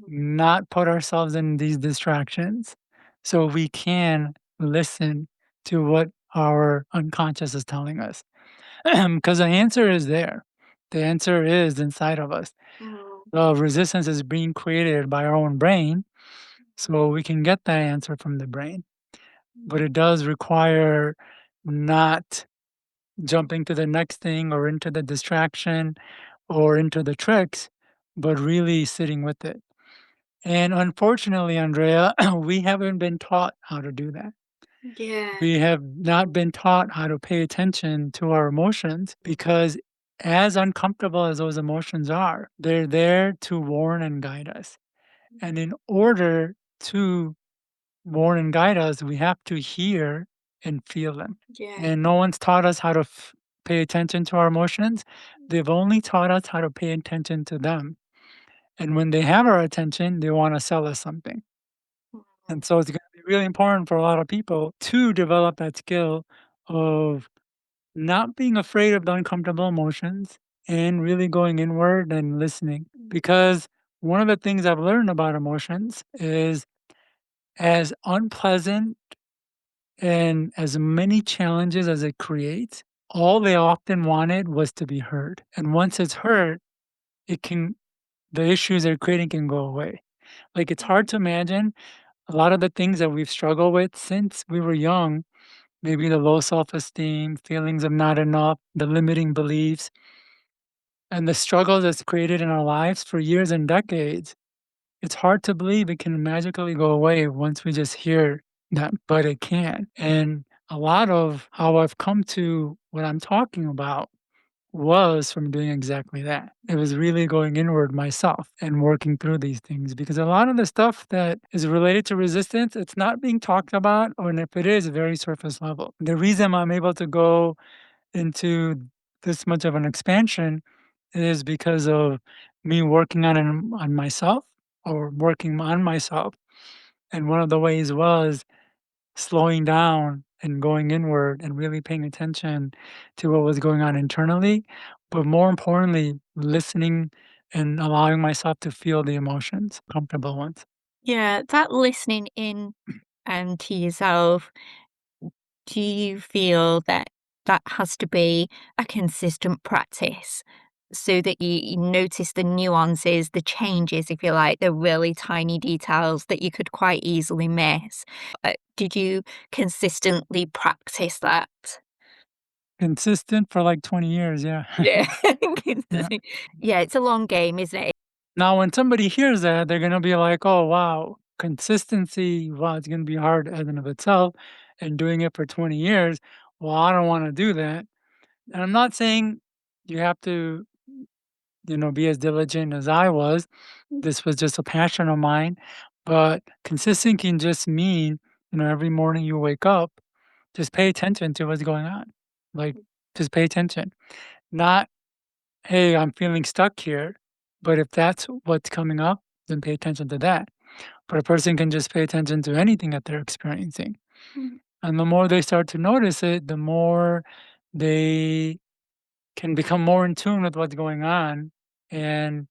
not put ourselves in these distractions so we can listen to what our unconscious is telling us. because the answer is there. The answer is inside of us. Mm, The resistance is being created by our own brain, so we can get that answer from the brain. But it does require not jumping to the next thing or into the distraction or into the tricks, but really sitting with it. And unfortunately, Andrea, we haven't been taught how to do that. yeah, We have not been taught how to pay attention to our emotions because, as uncomfortable as those emotions are, they're there to warn and guide us. And in order to warn and guide us, we have to hear and feel them. yeah, And no one's taught us how to pay attention to our emotions. They've only taught us how to pay attention to them. And when they have our attention, they want to sell us something. And so it's going to be really important for a lot of people to develop that skill of not being afraid of the uncomfortable emotions and really going inward and listening. Because one of the things I've learned about emotions is, as unpleasant and as many challenges as it creates, all they often wanted was to be heard. And once it's heard, it can the issues they're creating can go away. Like, it's hard to imagine a lot of the things that we've struggled with since we were young, maybe the low self-esteem, feelings of not enough, the limiting beliefs, and the struggles that's created in our lives for years and decades. It's hard to believe it can magically go away once we just hear that, but it can. And a lot of how I've come to what I'm talking about was from doing exactly that. It was really going inward myself and working through these things, because a lot of the stuff that is related to resistance, it's not being talked about, or and if it is, very surface level. The reason I'm able to go into this much of an expansion is because of me working on myself, or working on myself. And one of the ways was slowing down and going inward and really paying attention to what was going on internally, but more importantly, listening and allowing myself to feel the emotions, comfortable ones. yeah. That listening in to yourself, do you feel that that has to be a consistent practice so that you notice the nuances, the changes, if you like, the really tiny details that you could quite easily miss? Did you consistently practice that? Consistent for like 20 years, yeah. Yeah. Yeah. Yeah, it's a long game, isn't it? Now, when somebody hears that, they're gonna be like, "Oh, wow, consistency, wow, it's gonna be hard as in of itself, and doing it for 20 years, well, I don't wanna do that." And I'm not saying you have to, be as diligent as I was. This was just a passion of mine, but consistent can just mean, every morning you wake up, just pay attention to what's going on. Like, just pay attention. Not, "Hey, I'm feeling stuck here," but if that's what's coming up, then pay attention to that. But a person can just pay attention to anything that they're experiencing. Mm, And the more they start to notice it, the more they can become more in tune with what's going on and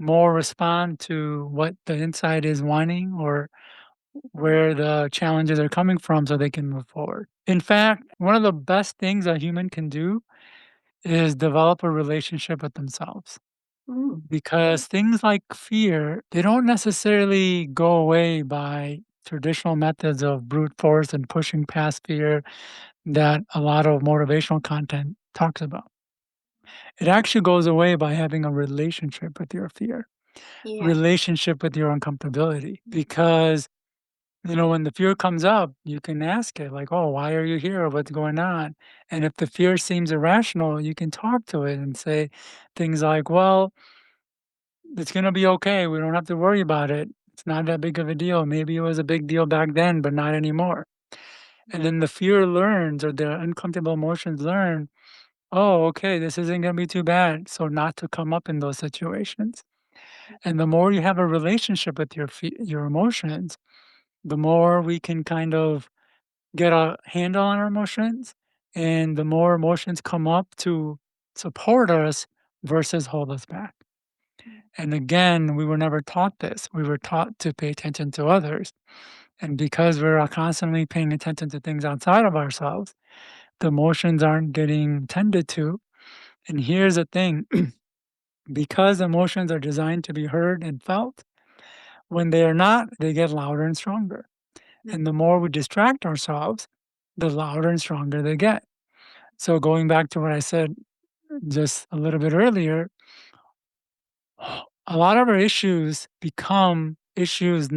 more respond to what the inside is wanting, or where the challenges are coming from, so they can move forward. In fact, one of the best things a human can do is develop a relationship with themselves, mm, because things like fear, they don't necessarily go away by traditional methods of brute force and pushing past fear that a lot of motivational content talks about. It actually goes away by having a relationship with your fear, yeah. relationship with your uncomfortability. Because, when the fear comes up, you can ask it, like, "Oh, why are you here? What's going on?" And if the fear seems irrational, you can talk to it and say things like, "Well, it's going to be okay. We don't have to worry about it. It's not that big of a deal. Maybe it was a big deal back then, but not anymore." And then the fear learns, or the uncomfortable emotions learn, "Oh, okay, this isn't going to be too bad." So not to come up in those situations. And the more you have a relationship with your emotions, the more we can kind of get a handle on our emotions, and the more emotions come up to support us versus hold us back. And again, we were never taught this. We were taught to pay attention to others. And because we're constantly paying attention to things outside of ourselves, the emotions aren't getting tended to. And here's the thing, because emotions are designed to be heard and felt, when they are not, they get louder and stronger. And the more we distract ourselves, the louder and stronger they get. So going back to what I said just a little bit earlier, a lot of our issues become issues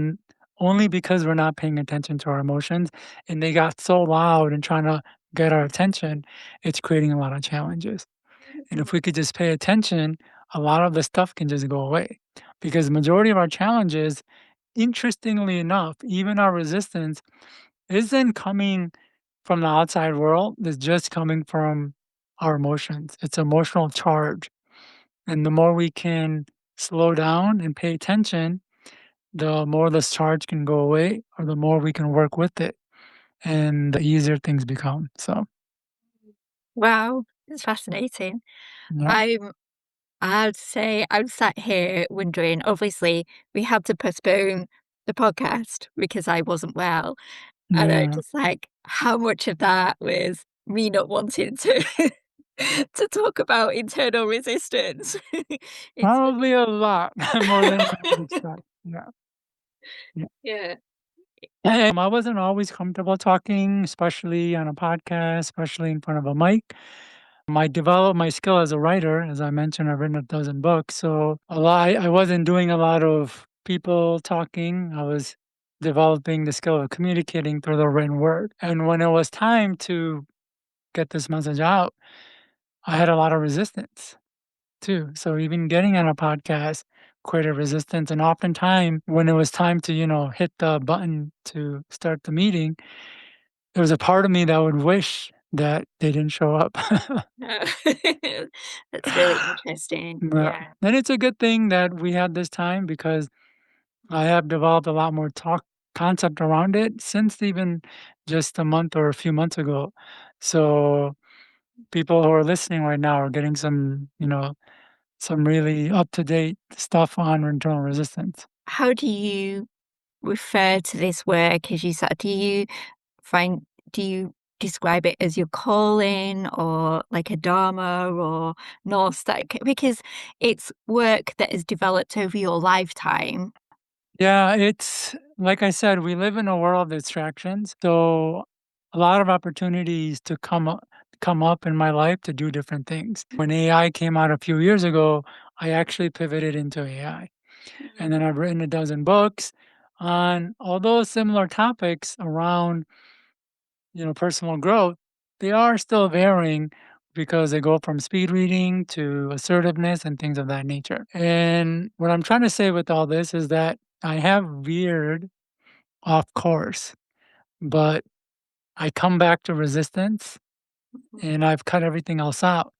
only because we're not paying attention to our emotions, and they got so loud and trying to get our attention, it's creating a lot of challenges. And if we could just pay attention, a lot of the stuff can just go away. Because the majority of our challenges, interestingly enough, even our resistance isn't coming from the outside world, it's just coming from our emotions. It's emotional charge. And the more we can slow down and pay attention, the more this charge can go away or the more we can work with it and the easier things become. So, Wow, it's fascinating. yeah. I'm I'd say I'm sat here wondering, obviously, we had to postpone the podcast because I wasn't well, and I'm Yeah. just like, how much of that was me not wanting to to talk about internal resistance? It's Probably a lot more than I would expect. Yeah. Yeah. yeah. I wasn't always comfortable talking, especially on a podcast, especially in front of a mic. I developed my skill as a writer. As I mentioned, I've written a dozen books. So I wasn't doing a lot of people talking. I was developing the skill of communicating through the written word. And when it was time to get this message out, I had a lot of resistance too. So even getting on a podcast created resistance. And oftentimes when it was time to, hit the button to start the meeting, there was a part of me that would wish that they didn't show up. No. That's really interesting. Yeah. Yeah. And it's a good thing that we had this time because I have developed a lot more talk concept around it since even just a month or a few months ago. So people who are listening right now are getting some really up to date stuff on internal resistance. How do you refer to this work as you said? Find do you describe it as your calling or like a dharma or north star? Because it's work that is developed over your lifetime. Yeah, it's like I said, we live in a world of distractions. So a lot of opportunities to come up in my life to do different things. When AI came out a few years ago, I actually pivoted into AI. And then I've written a dozen books on all those similar topics around, personal growth. They are still varying because they go from speed reading to assertiveness and things of that nature. And what I'm trying to say with all this is that I have veered off course, but I come back to resistance and I've cut everything else out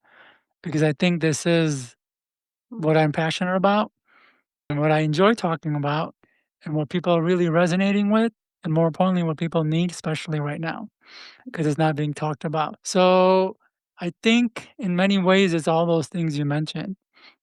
because I think this is what I'm passionate about and what I enjoy talking about and what people are really resonating with. And more importantly, what people need, especially right now, because it's not being talked about. So I think in many ways, it's all those things you mentioned.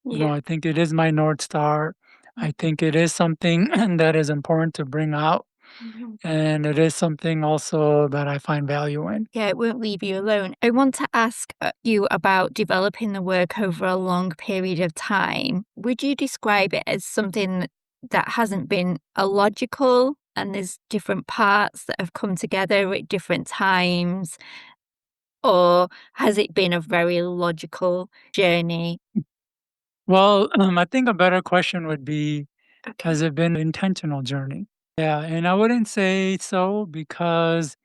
Yeah. I think it is my North Star. I think it is something that is important to bring out. Mhm. And it is something also that I find value in. Yeah, it won't leave you alone. I want to ask you about developing the work over a long period of time. Would you describe it as something that hasn't been illogical and there's different parts that have come together at different times? Or has it been a very logical journey? Well, I think a better question would be, Okay. has it been an intentional journey? Yeah, and I wouldn't say so because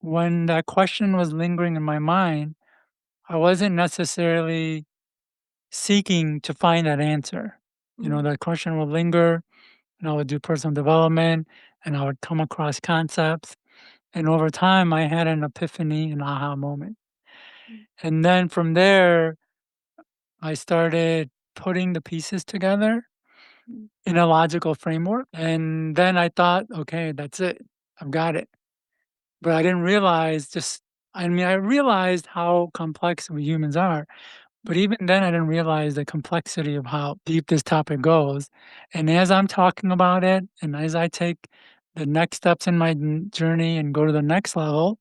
when that question was lingering in my mind, I wasn't necessarily seeking to find that answer. Mhm. That question would linger, and I would do personal development, and I would come across concepts. And over time, I had an epiphany, an aha moment. And then from there, I started putting the pieces together Mhm. in a logical framework. And then I thought, okay, that's it. I've got it. But I didn't realize I realized how complex we humans are. But even then, I didn't realize the complexity of how deep this topic goes. And as I'm talking about it, and as I take the next steps in my journey and go to the next level,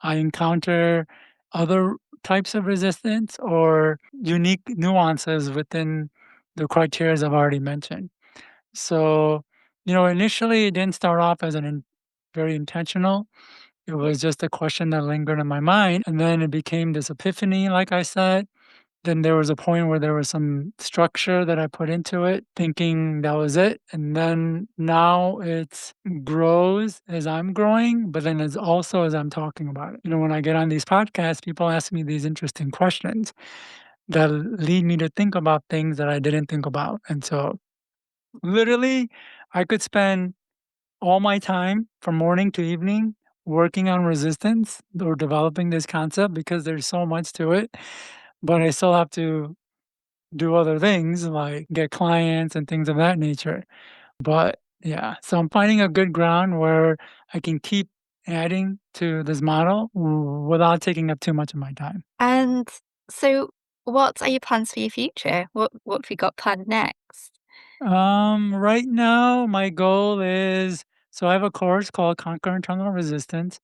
I encounter other types of resistance or unique nuances within the criteria I've already mentioned. So, initially it didn't start off as very intentional. It was just a question that lingered in my mind. And then it became this epiphany, like I said. Then there was a point where there was some structure that I put into it, thinking that was it. And then now it grows as I'm growing, but then it's also as I'm talking about it. When I get on these podcasts, people ask me these interesting questions that lead me to think about things that I didn't think about. And so literally, I could spend all my time from morning to evening working on resistance or developing this concept because there's so much to it. But I still have to do other things like get clients and things of that nature. But yeah, so I'm finding a good ground where I can keep adding to this model without taking up too much of my time. And so, what are your plans for your future? What have you got planned next? Right now, my goal is so I have a course called Conquer Internal Resistance,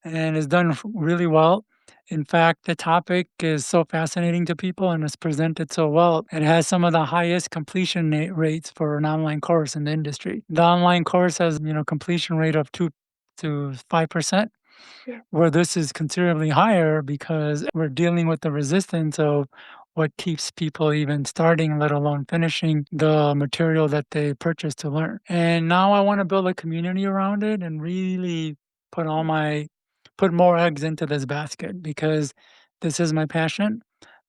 and it's done really well. In fact, the topic is so fascinating to people and it's presented so well. It has some of the highest completion rates for an online course in the industry. The online course has, completion rate of 2 to 5%, where this is considerably higher because we're dealing with the resistance of what keeps people even starting, let alone finishing the material that they purchased to learn. And now I want to build a community around it and really put all my put more eggs into this basket because this is my passion.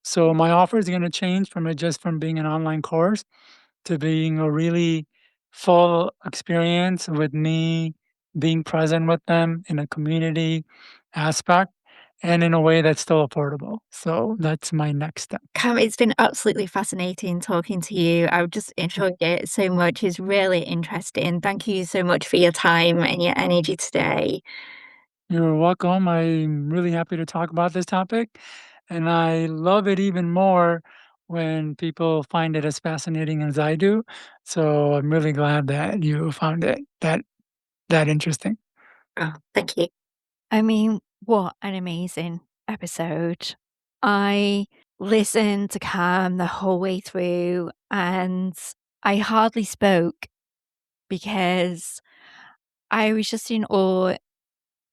So my offer is going to change from it just from being an online course to being a really full experience with me being present with them in a community aspect and in a way that's still affordable. So that's my next step. Cam, it's been absolutely fascinating talking to you. I've just enjoyed it so much. It's really interesting. Thank you so much for your time and your energy today. You're welcome. I'm really happy to talk about this topic. And I love it even more when people find it as fascinating as I do. So I'm really glad that you found it that interesting. Oh, thank you. I mean, what an amazing episode. I listened to Cam the whole way through and I hardly spoke because I was just in awe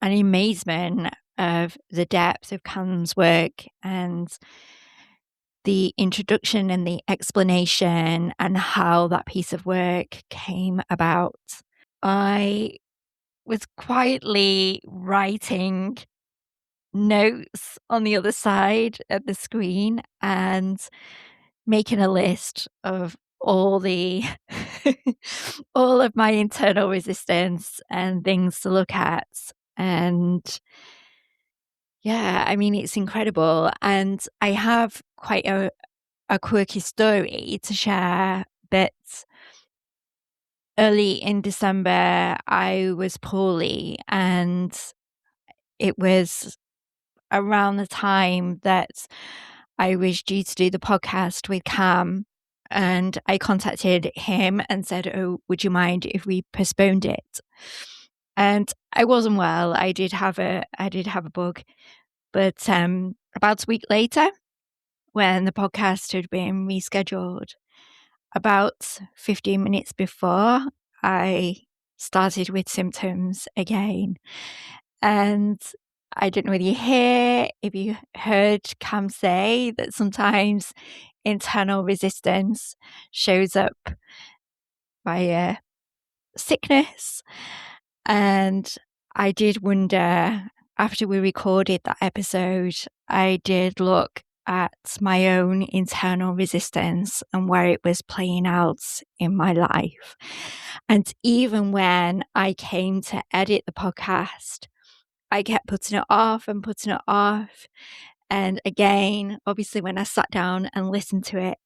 and amazement of the depth of Cam's work and the introduction and the explanation and how that piece of work came about. I was quietly writing notes on the other side of the screen and making a list of all the all of my internal resistance and things to look at. And yeah, I mean, it's incredible. And I have quite a quirky story to share, but early in December, I was poorly, and it was around the time that I was due to do the podcast with Cam, and I contacted him and said, "Oh, would you mind if we postponed it?" And I wasn't well. I did have a bug, but about a week later, when the podcast had been rescheduled, about 15 minutes before, I started with symptoms again. And I don't know whether if you heard Cam say that sometimes internal resistance shows up via sickness. And I did wonder, after we recorded that episode, I did look at my own internal resistance and where it was playing out in my life. And even when I came to edit the podcast, I kept putting it off and putting it off. And again, obviously, when I sat down and listened to it,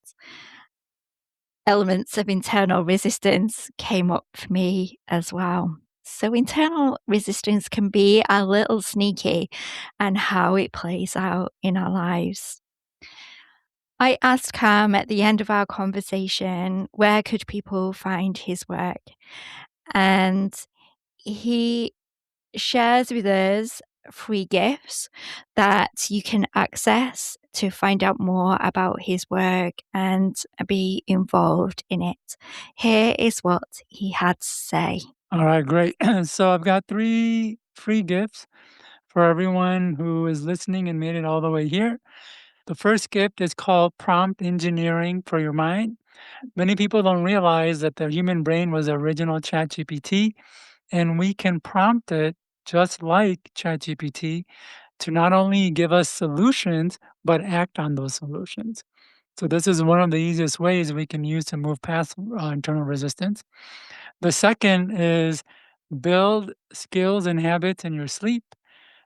elements of internal resistance came up for me as well. So, internal resistance can be a little sneaky and how it plays out in our lives. I asked Cam at the end of our conversation, where could people find his work? And he shares with us free gifts that you can access to find out more about his work and be involved in it. Here is what he had to say. All right, great. So I've got 3 free gifts for everyone who is listening and made it all the way here. The first gift is called Prompt Engineering for Your Mind. Many people don't realize that the human brain was the original ChatGPT, and we can prompt it just like ChatGPT to not only give us solutions, but act on those solutions. So this is one of the easiest ways we can use to move past internal resistance. The second is build skills and habits in your sleep.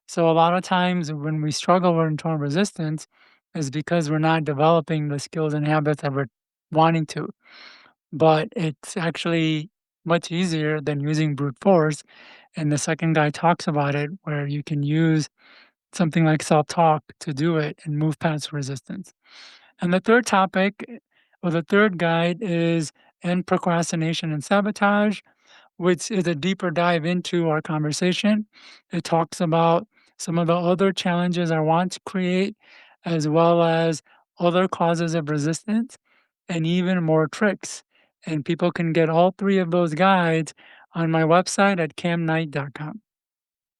So a lot of times when we struggle with internal resistance is because we're not developing the skills and habits that we're wanting to. But it's actually much easier than using brute force. And the second guy talks about it where you can use something like self-talk to do it and move past resistance. And the third topic or the third guide is end procrastination and sabotage, which is a deeper dive into our conversation. It talks about some of the other challenges I want to create, as well as other causes of resistance and even more tricks. And people can get all 3 of those guides on my website at kamknight.com.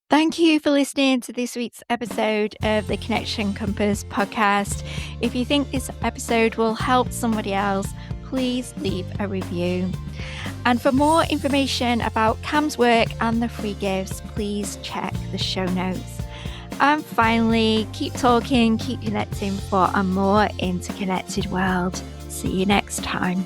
Thank you for listening to this week's episode of the Connection Compass podcast. If you think this episode will help somebody else, please leave a review. And for more information about Kam's work and the free gifts, please check the show notes. And finally, keep talking, keep connecting for a more interconnected world. See you next time.